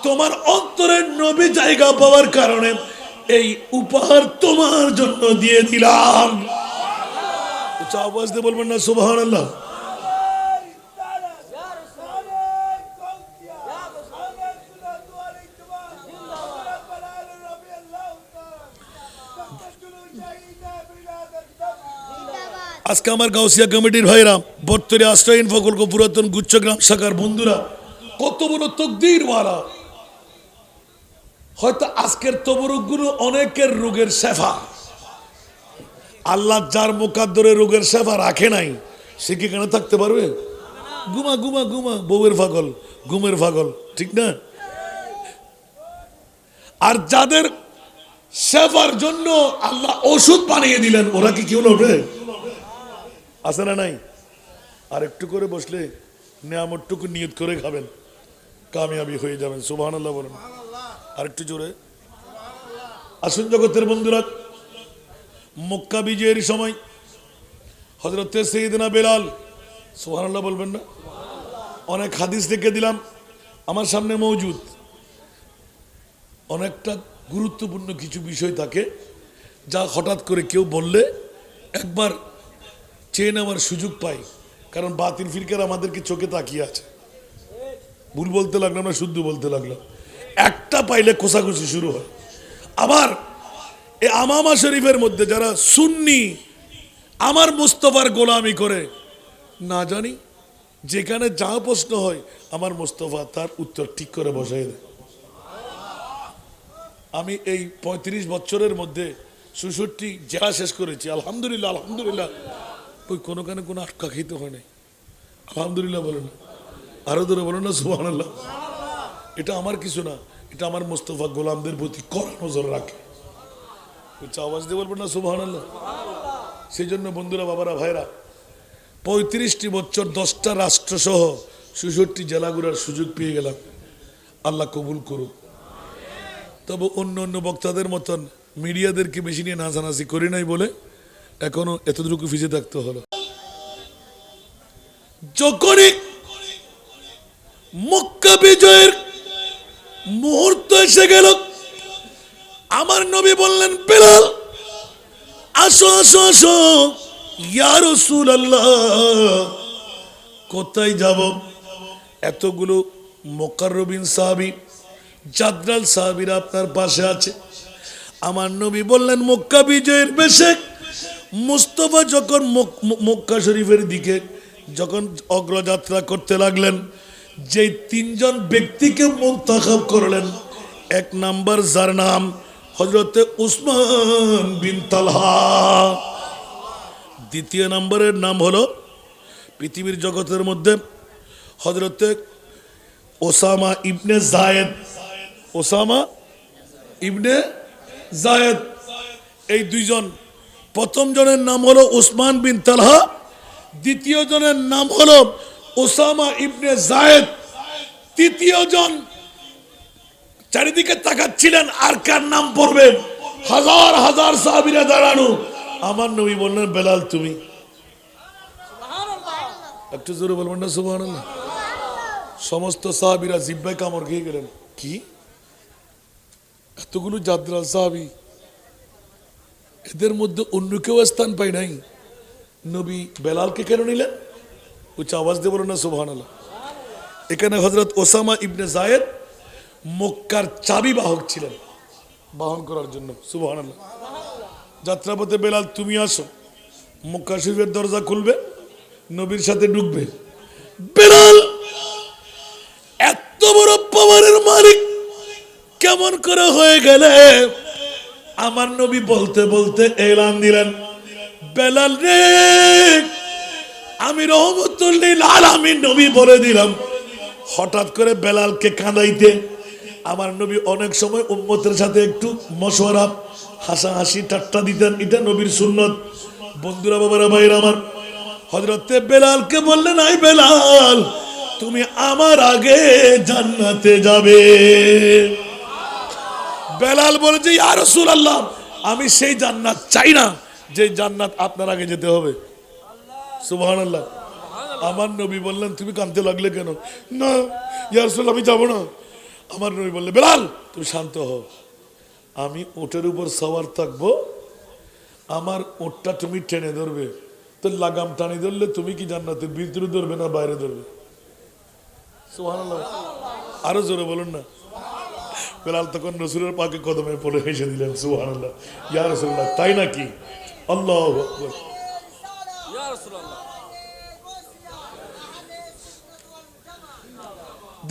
[SPEAKER 1] তোমার অন্তরের নবী জায়গা পাওয়ার কারণে এই উপহার তোমার জন্য দিয়ে দিলাম। আওয়াজ দিয়ে বলবেন না সুবহানাল্লাহ। আজকে আমার গাউসিয়া কমিটির ভাইরা, বর্তরে আশ্রয়ন প্রকল্প পুরাতন গুচ্ছগ্রাম শাখার বন্ধুরা, কত বড় তকদীরওয়ালা। হয়তো আজকের তবরুকগুলো অনেকের রোগের শেফা। আল্লাহ যার মুকাদ্দরে রোগের শেফা রাখে নাই, সে কি কেন থাকতে পারবে? ঘুমা ঘুমা ঘুমা, বউয়ের পাগল, ঘুমের পাগল, ঠিক না? আর যাদের শেফার জন্য আল্লাহ ওষুধ বানিয়ে দিলেন, ওরা কি কেউ লড়বে? আছে না নাই? আর একটু করে বসলে নেয়ামতটুকু নিয়ত করে খাবেন, কামিয়াবি হয়ে যাবেন। সুবহানাল্লাহ বলেন আর একটু জোরে। আসুন জগতের বন্ধুরা, মক্কা বিজয়ের সময় হযরতে সাইয়েদনা বেলাল, সুবহানাল্লাহ বলবেন না? অনেক হাদিস লিখে দিলাম, আমার সামনে মওজুদ। অনেকটা গুরুত্বপূর্ণ কিছু বিষয় থাকে যা হঠাৎ করে কেউ বললে একবার চেয়ে নেওয়ার সুযোগ পাই, কারণ বাতিল ফিরকার আমাদেরকে চোখে তাকিয়ে আছে। ভুল বলতে লাগলাম না শুদ্ধ বলতে লাগলাম, একটা পাইলে কোষাকুষি শুরু হয়। আবার এই আমামা শরীফের মধ্যে যারা সুন্নি আমার মুস্তাফার গোলামি করে, না জানি যেখানে যা প্রশ্ন হয় আমার মুস্তাফা তার উত্তর ঠিক করে বসাই দেয়। আমি এই 35 বছরের মধ্যে 66 জেলা শেষ করেছি, আলহামদুলিল্লাহ। আলহামদুলিল্লাহ, ওই কোনোখানে কোনো আটকা খেতে হয় নাই। আলহামদুলিল্লাহ বলেন, আরো ধরে বলেন না সুবহানাল্লাহ। এটা আমার কিছু না, এটা আমার মুস্তাফা গোলামদের প্রতি কড়া নজর রাখে। আওয়াজ দিয়ে বলবেন না সুবহানাল্লাহ। সেই জন্য বন্ধুরা, বাবারা, ভাইরা, 35টি বছর 10টা রাষ্ট্র সহ 66 জেলা ঘোরার সুযোগ পেয়ে গেলাম। আল্লাহ কবুল করুক। তবে অন্য অন্য বক্তাদের মতন মিডিয়াদেরকে বেশি নিয়ে নাচানাচি করি নাই বলে এখনো এতটুকু ফিজে থাকতে হলো। যখনই মক্কা বিজয়ের মুহূর্ত এসে গেল, আমার নবী বললেন, বেলাল আসো আসো আসো, ইয়া রাসূলুল্লাহ। কোথায় যাব? এতগুলো মুকাররবিন সাহাবী জাদরাল সাহাবীরা আপনার পাশে আছে। আমার নবী বললেন মক্কা বিজয়ের বেশে মুস্তাফা যখন মক্কা শরীফের দিকে যখন অগ্রযাত্রা করতে লাগলেন, যেই তিনজন ব্যক্তিকে মুনতাখাব করলেন, এক নাম্বার যার নাম হযরতে উসমান বিন তালহা, দ্বিতীয় নম্বরের নাম হলো পৃথিবীর জগতের মধ্যে হযরতে ওসামা ইবনে জায়েদ, ওসামা ইবনে জায়েদ। এই দুইজন, প্রথম জনের নাম হলো উসমান বিন তালহা, দ্বিতীয় জনের নাম হলো ওসামা ইবনে জায়েদ। তৃতীয় জন চারিদিকে তাকাচ্ছিলেন আর কার নাম পড়বে, হাজার হাজার সাহাবীরা দাঁড়ানো। আমার নবী বললেন বেলাল তুমি। একটু জোরে বলবেন না সুবহানাল্লাহ। সমস্ত সাহাবীরা জিহ্বায় কামড় খেয়ে গেলেন, কি এতগুলো জাদরাল সাহাবী, এদের মধ্যে অন্য কেউ স্থান পায় নাই, নবী বেলালকে কেন নিলেন? উচ্চ আওয়াজ দিয়ে বলুন না সুবহানাল্লাহ। এখানে হযরত ওসামা ইবনে জায়েদ মক্কার চাবি বাহক ছিলেন, বহন করার জন্য। সুবহানাল্লাহ। যাত্রাপথে বেলাল তুমি আসো, মক্কা শরীফের দরজা খুলবে, নবীর সাথে ঢুকবে। বেলাল এত বড় পাওয়ারের মালিক কেমন করে হয়ে গেলে? আমার নবী বলতে বলতে এলান দিলেন, বেলাল রে আমি রহমতুল লিল আলামিন নবী বলে দিলাম। হঠাৎ করে বেলালকে কাঁদাইতে আমার নবী অনেক সময় উম্মতের সাথে একটু মশওয়ারা হাসাহাসি ঠাট্টা দিতেন, এটা নবীর সুন্নত। বন্ধুরা, বাবারা, ভাইরা আমার, হযরতে বেলালকে বললেন আই বেলাল তুমি আমার আগে জান্নাতে যাবে। বেলাল বলেছে ইয়া রাসূলুল্লাহ আমি সেই জান্নাত চাই না যে জান্নাত আপনার আগে যেতে হবে। সুবহানাল্লাহ। আমার নবী বললেন তুমি কাঁদতে লাগলে কেন? না ইয়া রাসূলুল্লাহ আমি যাবো না। আমার নবী বললেন বেলাল তুমি শান্ত হও, আমি ওটের উপর সওয়ার থাকবো, আমার ওটটা তুমি টেনে ধরবে, তো লাগাম টানি ধরলে তুমি কি জান্নাতের ভিতরে ধরবে না বাইরে ধরবে? সুবহানাল্লাহ। আরো জোরে বলুন না। বেলাল তখন রাসূলের পাকে কদমে পড়ে হেসে দিলেন, সুবহানাল্লাহ। ইয়া রাসূলুল্লাহ তাই নাকি? আল্লাহু আকবার। ইয়া রাসূলুল্লাহ।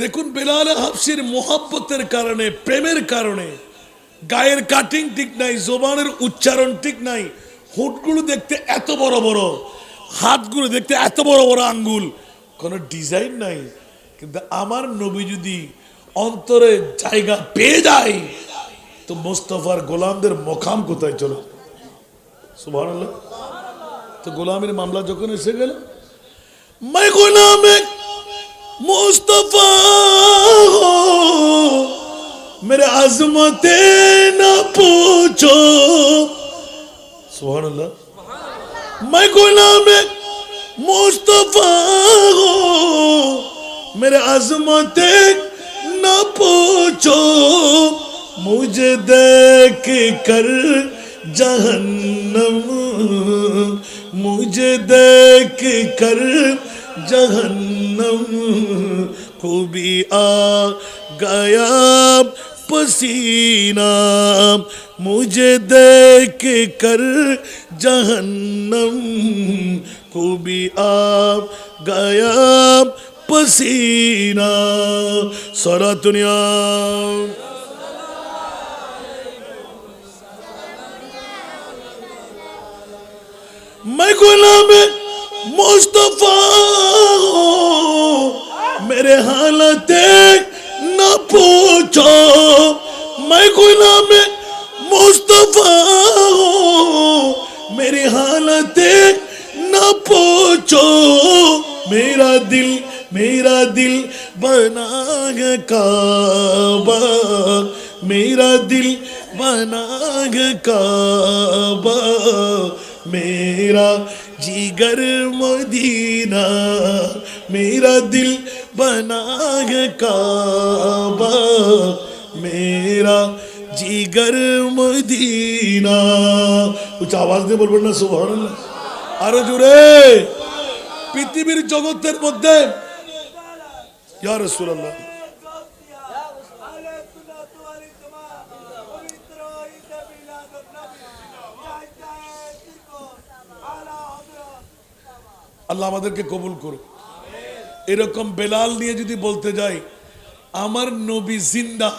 [SPEAKER 1] দেখুন বেলাল হাবশির মোহাব্বতের কারণে, প্রেমের কারণে গায়ের কাটিং ঠিক নাই, জবানের উচ্চারণ ঠিক নাই, হোঁটগুলো দেখতে এত বড় বড়, হাতগুলো দেখতে এত বড় বড় আঙ্গুল, কোনো ডিজাইন নাই। কিন্তু আমার নবী যদি অন্তরে জায়গা পেয়ে যায় তো মুস্তাফার গোলামদের মকাম কোথায় চলে? সুবহানাল্লাহ। তো গোলামের মামলা যখন এসে গেল, मैं गुलाम मुस्तफा हो मेरे अजमते न पूछो। सुभान अल्लाह। मैं गुलाम मुस्तफा हो मेरे अजमते न पूछो, मुझे देख कर जहन्नम, मुझे देख कर जहन्नम को भी आ गया पसीना, मुझे देख कर जहन्नम को भी आ गया पसीना। सारा दुनिया मैं गुलाम मुस्तफा हो मेरे हालत न पूछो, मैं गुलाम मुस्तफा हो मेरी हालत न पूछो, मेरा दिल बना है काबा, मेरा दिल बना है काबा, मेरा जिगर मदीना, मेरा दिल बना है काबा, मेरा जिगर मदीना। कुछ आवाज दे बोलবেন না সুবহানাল্লাহ। আরো জোরে। পৃথিবীর জগতের মধ্যে ইয়া রাসূলুল্লাহ আল্লাহ আমাদেরকে কবুল করুক। এরকম বেলাল নিয়ে যদি বলতে যাই, আমার নবী জিন্দা,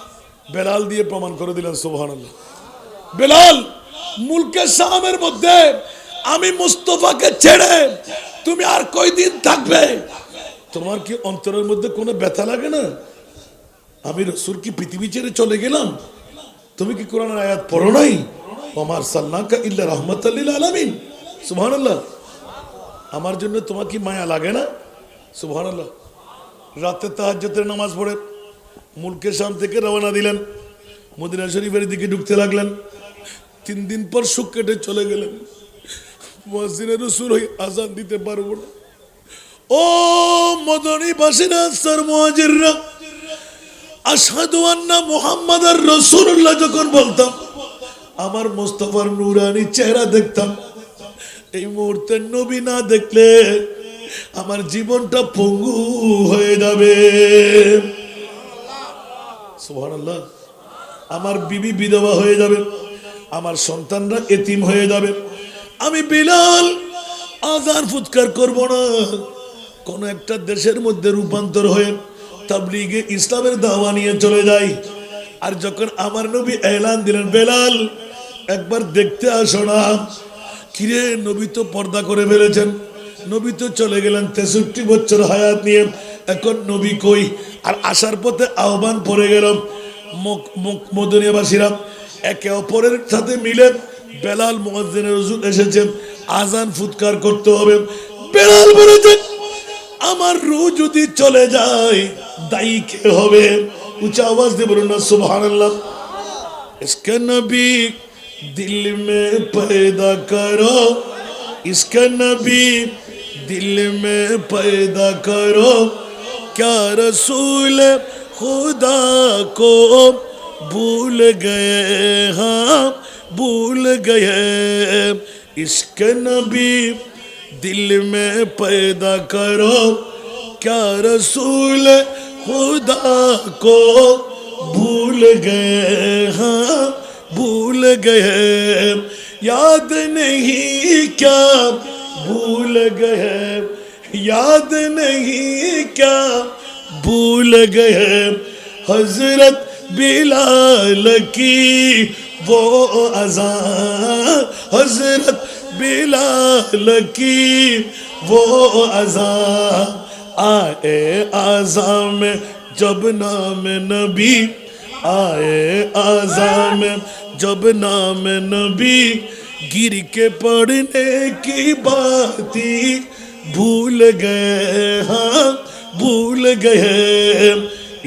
[SPEAKER 1] বেলাল দিয়ে প্রমাণ করে দিলেন সুবহানাল্লাহ। বেলাল, মুলকে শামের মধ্যে আমি মুস্তাফাকে ছেড়ে তুমি আর কয়দিন থাকবে? তোমার কি অন্তরের মধ্যে কোনো ব্যথা লাগে না? আমি রাসূল কি পৃথিবী ছেড়ে চলে গেলাম? তুমি কি কোরআনের আয়াত পড়ো নাই? ওমা আরসালনাকা ইল্লা রাহমাতাল লিল আলামিন। সুবহানাল্লাহ। আমার জন্য তোমার কি মায়া লাগে না? সুবহানাল্লাহ। রাতে তাহাজ্জুদের নামাজ পড়ে মুলকে শাম থেকে রওনা দিলেন, মদিনা শরীফের দিকে ঢুকতে লাগলেন। 3 দিন পর সুখ কেটে চলে গেলেন। মুয়াজ্জিনে রাসূল হই আযান দিতে পারবো না। ও মদনী বাসিনা সর মুহাজিররা, আশহাদু আন্না মুহাম্মাদার রাসূলুল্লাহ যখন বলতাম, আমার মুস্তাফার নূরানি চেহারা দেখতাম। এই মুহূর্তে নবী না দেখলে আমার জীবনটা পঙ্গু হয়ে যাবে। সুবহানাল্লাহ। আমার বিবি বিধবা হয়ে যাবে, আমার সন্তানরা এতিম হয়ে যাবে। আমি বিলাল আযান ফুৎকার করব না, কোন একটা দেশের মধ্যে রূপান্তর হয়ে তাবলীগে ইসলামের দাওয়া নিয়ে চলে যাই। আর যখন আমার নবী এলান দিলেন, বেলাল একবার দেখতে আসো না। কিরে, নবী তো পর্দা করে ফেলেছেন, নবী তো চলে গেলেন 63 বছর হায়াত নিয়ে, এখন নবী কই? আর আসার পথে আহ্বান পড়ে গেল। মদিনাবাসীরা একে অপরের সাথে মিলে, বেলাল মুয়াজ্জিনে রাসূল এসেছেন, আযান ফুৎকার করতে হবে। বেলাল বলেছেন, আমার রূহ যদি চলে যায় দায়ী কে হবে? উঁচা আওয়াজ দিয়ে বলুন না সুবহানাল্লাহ। ইসকে নবী দিল মে पैदा करो, इसका नबी दिल में पैदा करो, क्या रसूल खुदा को भूल गए, हाँ भूल गए। इसका नबी दिल में पैदा करो, क्या रसूल खुदा को भूल गए, हाँ भूल गए। याद नहीं क्या भूल गए, याद नहीं क्या भूल गए। हजरत बिलाल की वो अज़ान, हजरत बिलाल की वो अज़ान, आए आज़ान में जब नाम नबी, आए आज़ान में जब नाम नबी, गिर के पढ़ने की बात भूल गए, हाँ भूल गए।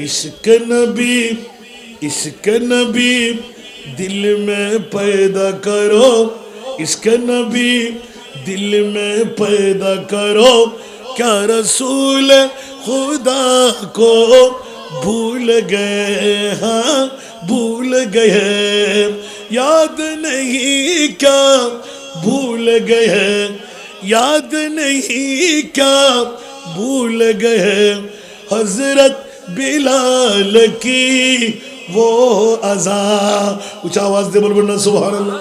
[SPEAKER 1] इश्क नबी, इश्क नबी दिल में पैदा करो, इश्क नबी दिल में पैदा करो, क्या रसूल खुदा को भूल गए, हाँ भूल गए। याद नहीं क्या भूल गए, याद नहीं क्या भूल गए। हजरत बिलाल की वो अज़ान, ऊंचा आवाज दे बोलबो ना सुबहानाल्लाह।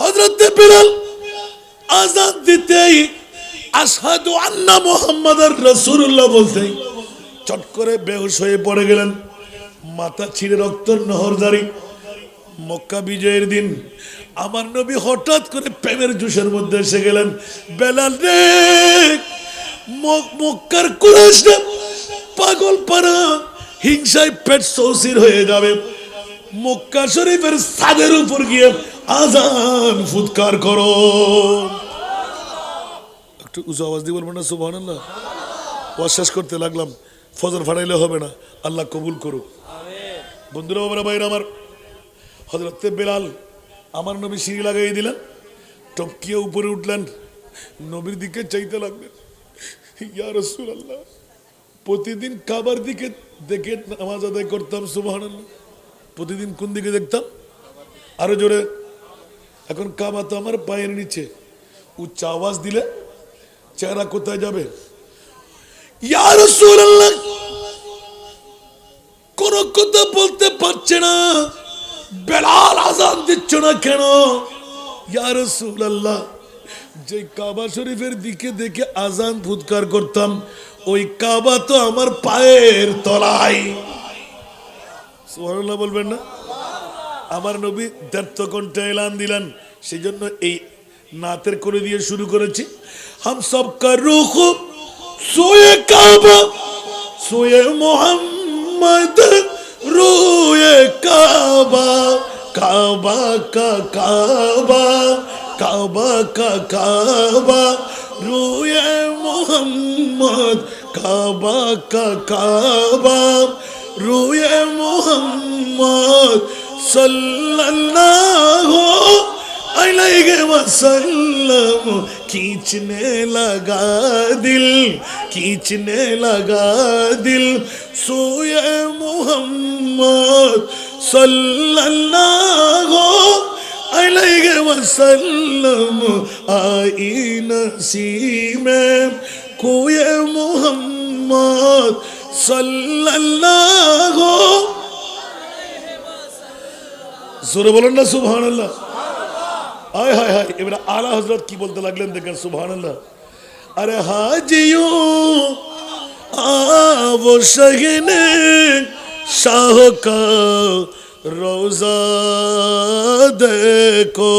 [SPEAKER 1] हजरत बिलाल आजान দিতে আশহাদু আন্না মুহাম্মাদার রাসূলুল্লাহ বলতে চট করে বেহুশ হয়ে পড়ে গেলেন, মাথা ছিঁড়ে রক্তের নহর জারি। মক্কা বিজয়ের দিন আমার নবী হঠাৎ করে প্রেমের জোশের মধ্যে এসে গেলেন। বেলাল রে, মক্কার কুরাইশরা পাগল পারা হিংসায় পেট সৌসির হয়ে যাবে। মক্কা শরীফের ছাদের উপর গিয়ে আযান ফুৎকার করো। একটু উঁচু আওয়াজ দিয়ে বলবেন না সুবহানাল্লাহ। ওয়াজ শেষ করতে লাগলাম, ফজর ফাটাইলে হবে না, আল্লাহ কবুল করুক। বন্ধুরা, বাবারা, ভাইরা আমার, হযরত বেলাল আমার নবী সিঁড়ি লাগাই দিলেন, টপকিয়ে উপরে উঠলেন, নবীর দিকে চাইতে লাগলেন। ইয়া রাসূলুল্লাহ, প্রতিদিন কাবার দিকে দেখে নামাজ আদায় করতাম, সুবহানাল্লাহ। প্রতিদিন কোন দিকে দেখতাম? আরো জোরে। এখন কাবা তো আমার পায়ের নিচে, উচ্চ আওয়াজ দিলে চেহারা কোথায় যাবে? ইয়া রাসূলুল্লাহ, কোন কথা বলতে পারছে না। বেলাল আযান দিচ্ছ না কেন? ইয়া রাসূলুল্লাহ, যে কাবা শরীফের দিকে দেখে আজান ফুৎকার করতাম, ওই কাবা তো আমার পায়ের তলায়। সুবহানাল্লাহ বলবেন না? আমার নবী দর্ত কণ্ঠে এলান দিলেন, সেই জন্য এই নাতের করে দিয়ে শুরু করেছি। হাম সব কা রুখ সোয়ে কাবা, সোয়ে মোহাম্মদ, রুয়ে কাবা, কাবা কা কাবা, কাবা কা কাবা, রুয়ে মোহাম্মদ, কাবা কা কাবা, রুয়ে মোহাম্মদ सल्लल्लाहु अलैहि वसल्लम। खींचने लगा दिल, खींचने लगा दिल, सोए मोहम्मद सल्लल्लाहु अलैहि वसल्लम। आई नसीब में कोए मोहम्मद सल्लल्लाहु। জোরে বলেন না সুবহানাল্লাহ। হায় হায় হায়, এবারে আলা হযরত কি বলতে লাগলেন দেখেন, সুবহানাল্লাহ। আরে হাজিও आवो शगने शाह का रोजा देखो,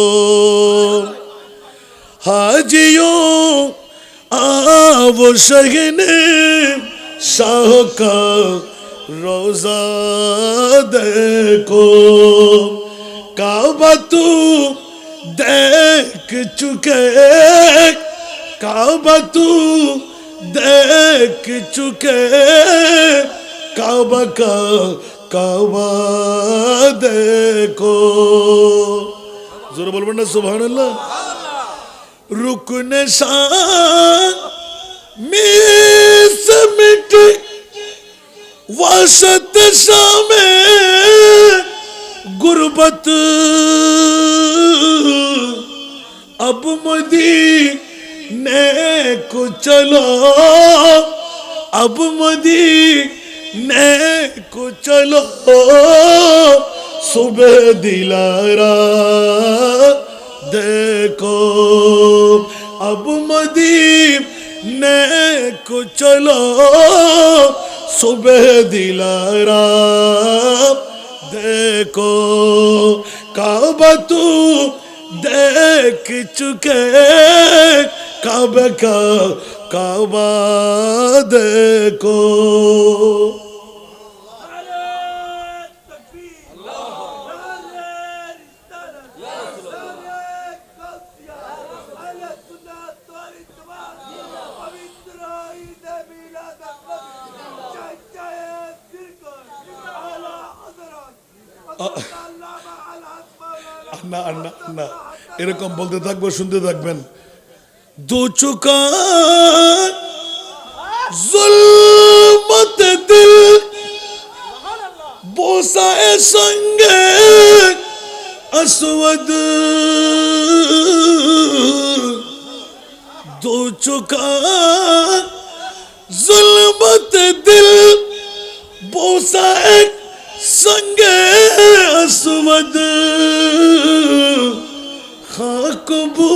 [SPEAKER 1] हाजियो आवो शगने शाह का रोजा देखो। काबा तू देख चुके, काबा तू देख चुके, काबा का काबा देखो। जोर बोलবেন না সুবহানাল্লাহ। रुकने शान में समिट वसत शामे गुरबत, अब मदीने को चलो, अब मदीने को चलो, सुबह दिलारा देखो। अब मदीने को चलो, सुबह दिलारा देखो। काबा तू देख चुके, काबा का काबा देखो। না না না, এরকম বলতে থাকবো, শুনতে থাকবেন। দু চুকা जुल्मत दिल बोसाए संगे असवद, दो चुका जुल्मत दिल बोसाए संगे असवद। खाकबू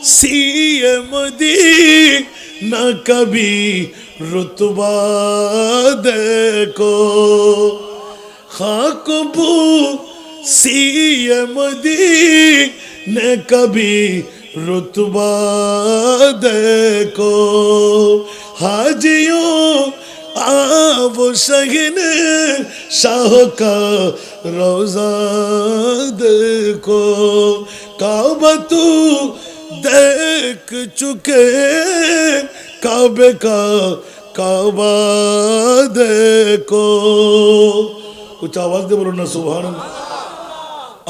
[SPEAKER 1] सीए मदीना कभी रुतबा देखो। खाकबू सीए मदीना कभी रुतबा देखो। हाजियों आवो शगने शाह का रोजा देखो। काबा तू देख चुके, काबे का काबा देखो। कुछ आवाज दे बोलो ना सुभान अल्लाह।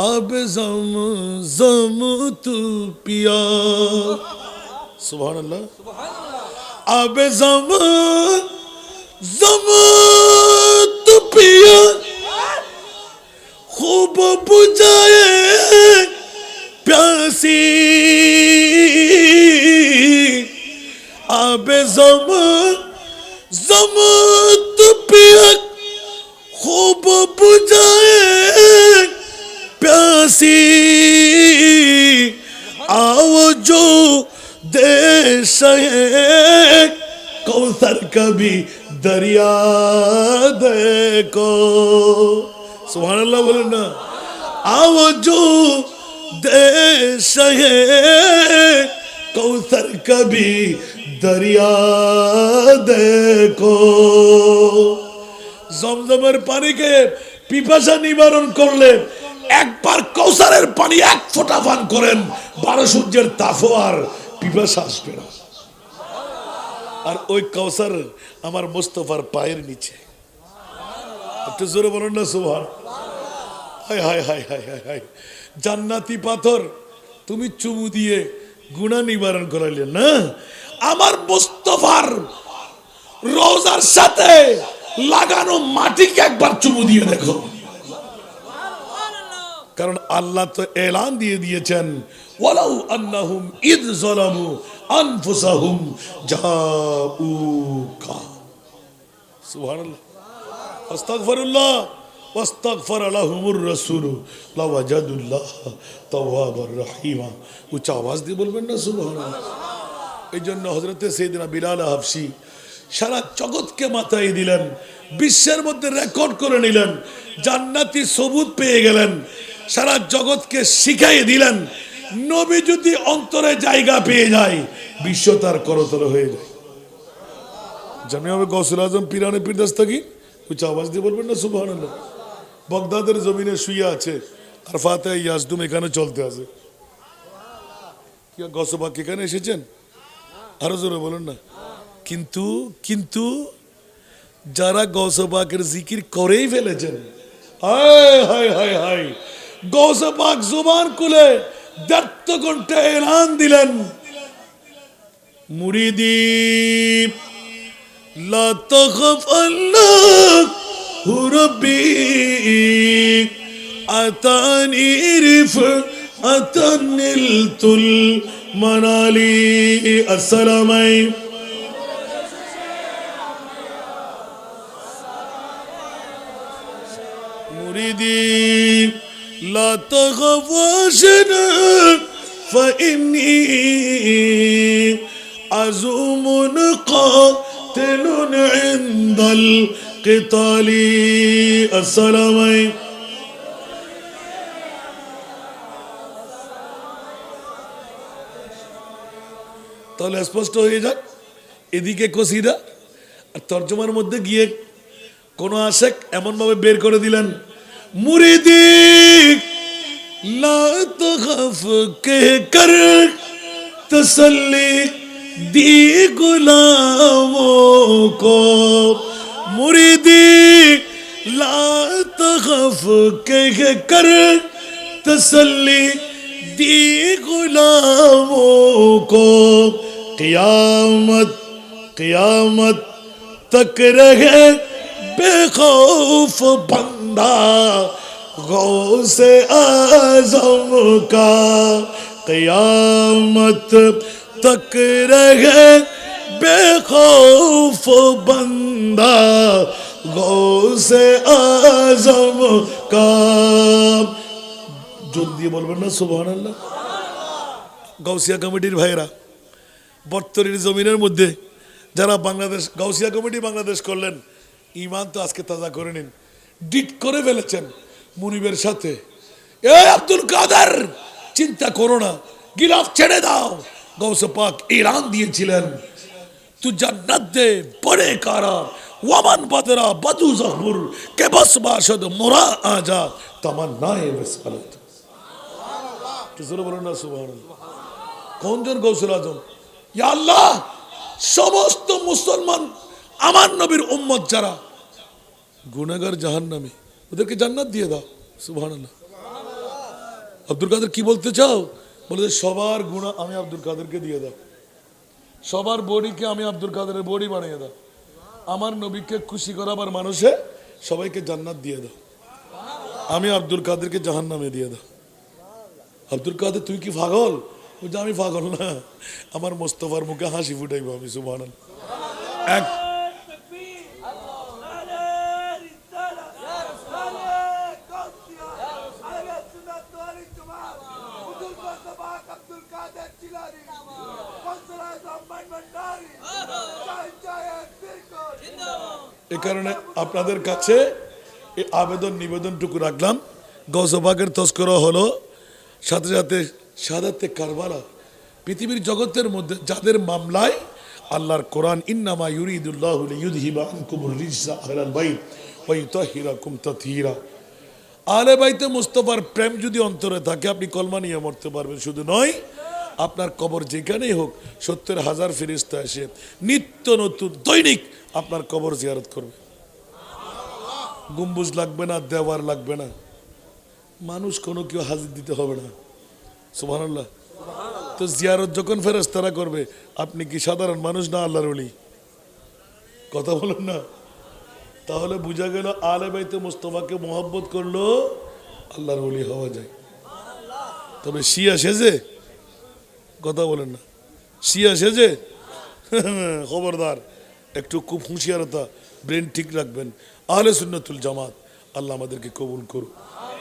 [SPEAKER 1] अब ज़म तू पिया, सुभान अल्लाह। अब ज़म तू पिया, खूब बुझाए प्यासी। आबे ज़म तू पिया, खूब बुझाए प्यासी। आओ जो शहे कौसर कभी दरिया देखो सुभान अल्लाह बोले ना आओ जो देश है कौसर कभी दरिया देखो জমজমের পানিকে পিপাসা নিবারণ করলে একবার কৌসারের পানি এক ফোঁটা পান করেন 12 সূর্যের তাপও আর পিপাসা আসবে না আর ওই কৌসার আমার মুস্তাফার পায়ের নিচে একটু জোরে বলুন না সুবহান হায় হায় হায় হায় হায় হায় জান্নাতি পাথর তুমি চুমু দিয়ে গুনাহ নিবারণ করাইলে না আমার মুস্তাফার রওজার সাথে লাগানো মাটিকে একবার চুমু দিয়ে দেখো কারণ আল্লাহ তো এলান দিয়ে দিয়েছেন ওয়ালাউ আন্নাহুম ইয যালামু আনফুসাহুম জাউকা সুবহানাল্লাহ আস্তাগফিরুল্লাহ ওয়াস্তাগফার লাহুমুর রাসূল লাওয়াজাদুল্লাহ তাওয়াবার রহিমা উচ্চ আওয়াজ দিয়ে বলবেন না সুবহানাল্লাহ এইজন্য হযরতে সাইয়েদনা বিলাল হাবশী সারা জগৎকে মাথায় দিলেন বিশ্বের মধ্যে রেকর্ড করে নিলেন জান্নাতি সবুত পেয়ে গেলেন সারা জগৎকে শিখাই দিলেন নবী যদি অন্তরে জায়গা পেয়ে যায় বিশ্ব তার করতল হয়ে যায় জানি হবে গৌসুল আজম পীরানে পীর দস্তগীর উচ্চ আওয়াজ দিয়ে বলবেন না সুবহানাল্লাহ বাগদাদের জমিনে শুয়ে আছে আর ফাতে ইয়াজদুম এখানে চলতে আছে কি গৌসে পাক এখানে এসেছেন আরো জোরে বলুন না কিন্তু কিন্তু যারা গৌসে পাকের জিকির করেই ফেলেছেন হায় হায় হায় হায় গৌসে পাক জুবান খুলে 1.5 ঘন্টা এলান দিলেন মুরিদি লা তাখাফ আল্লাহু রাব্বি আতানি রিফআতানিল তুল মানালি আসসালামাই মুরিদি লা তাখাফ ওয়াশনা ফাইন্নী আযুমুন কাতিলুন ইনদাল কিতালি আসসালামাই তাহলে স্পষ্ট হয়ে যাক এদিকে কসিদা আর তর্জমার মধ্যে গিয়ে কোন আশেক এমন ভাবে বের করে দিলেন মুরিদি লা তাখাফ কে কর তসল্লি দি গুলামো কো মুরিদি লা তাখাফ কে কর তসল্লি দি গুলামো কো क़यामत क़यामत तक रहे बेखौफ बंदा गौसे आज़म का क़यामत तक रहे बेखौफ बंदा गौसे आज़म का जोर दिए बोलবেন না সুবহানাল্লাহ গাউসিয়া কমিটির ভাইরা বর্তমানের জমিনের মধ্যে যারা বাংলাদেশ গাউসিয়া কমিটি বাংলাদেশ করলেন ঈমান তো আজকে তাজা করে নিন ডিট করে ফেলেছেন মুনিবের সাথে এই আব্দুল কাদের চিন্তা করো না গিলাফ ছেড়ে দাও গাউসে পাক এলান দিয়েছিলেন তু জান্নাত দে বড়ে কারা ওয়ামান বদরা বদু জহবুর কে বস বাশদ মোরা আজা তামান্নায়ে বিসালাত সুবহানাল্লাহ জোরে বলুন না সুবহানাল্লাহ কোন জন গাউসুল আজম ইয়া আল্লাহ সমস্ত মুসলমান আমার নবীর উম্মত যারা গুনাহগার জাহান্নামী ওদেরকে জান্নাত দিয়ে দাও সুবহানাল্লাহ আব্দুল কাদের কি বলতে চাও বলে সবার গুনাহ আমি আব্দুল কাদেরকে দিয়ে দাও সবার বডিকে আমি আব্দুল কাদেরের বডি বানিয়ে দাও আমার নবীকে খুশি করাবার মানুষে সবাইকে জান্নাত দিয়ে দাও আমি আব্দুল কাদেরকে জাহান্নামে দিয়ে দাও আব্দুল কাদের তুই কি পাগল বুঝে আমি পাগল না আমার মোস্তফার মুখে হাসি ফুটাইব আমি সুবহানাল্লাহ এক এ কারণে আপনাদের কাছে এই আবেদন নিবেদনটুকু রাখলাম। গৌসবাগের তস্করা হলো, সাথে সাথে শাহাদাতে কারবালা, পৃথিবীর জগতের মধ্যে যাদের মামলায় আল্লাহর কোরআন ইন্নামা ইউরিদুল্লাহু লিইউযহিবা আনকুমুর রিজসা আহলাল বাইত ওয়া ইউতাহহিরাকুম তাতহীরা। আহলে বাইতে মুস্তাফার প্রেম যদি অন্তরে থাকে আপনি কলমা নিয়ে মরতে পারবেন। শুধু নয়, আপনার কবর যেখানেই হোক 70,000 ফেরেশতা এসে নিত্য নতুন দৈনিক আপনার কবর জিয়ারত করবে। গম্বুজ লাগবে না, দেওয়ার লাগবে না, মানুষ কোনো কেউ হাজির দিতে হবে না। সুবহানাল্লাহ। তো জিয়ারত যখন ফেরেশতারা করবে, আপনি কি সাধারণ মানুষ না আল্লাহর ওলি? কথা বলেন না। তাহলে বোঝা গেল আহলে বাইতে মুস্তাফাকে মহব্বত করলো আল্লাহর ওলি হওয়া যায়। তবে শিয়া সেজে, কথা বলেন না, শিয়া সেজে খবরদার, একটু খুব হুঁশিয়ারতা, ব্রেন ঠিক রাখবেন। আহলে সুন্নাতুল জামাত, আল্লাহ আমাদেরকে কবুল করুন।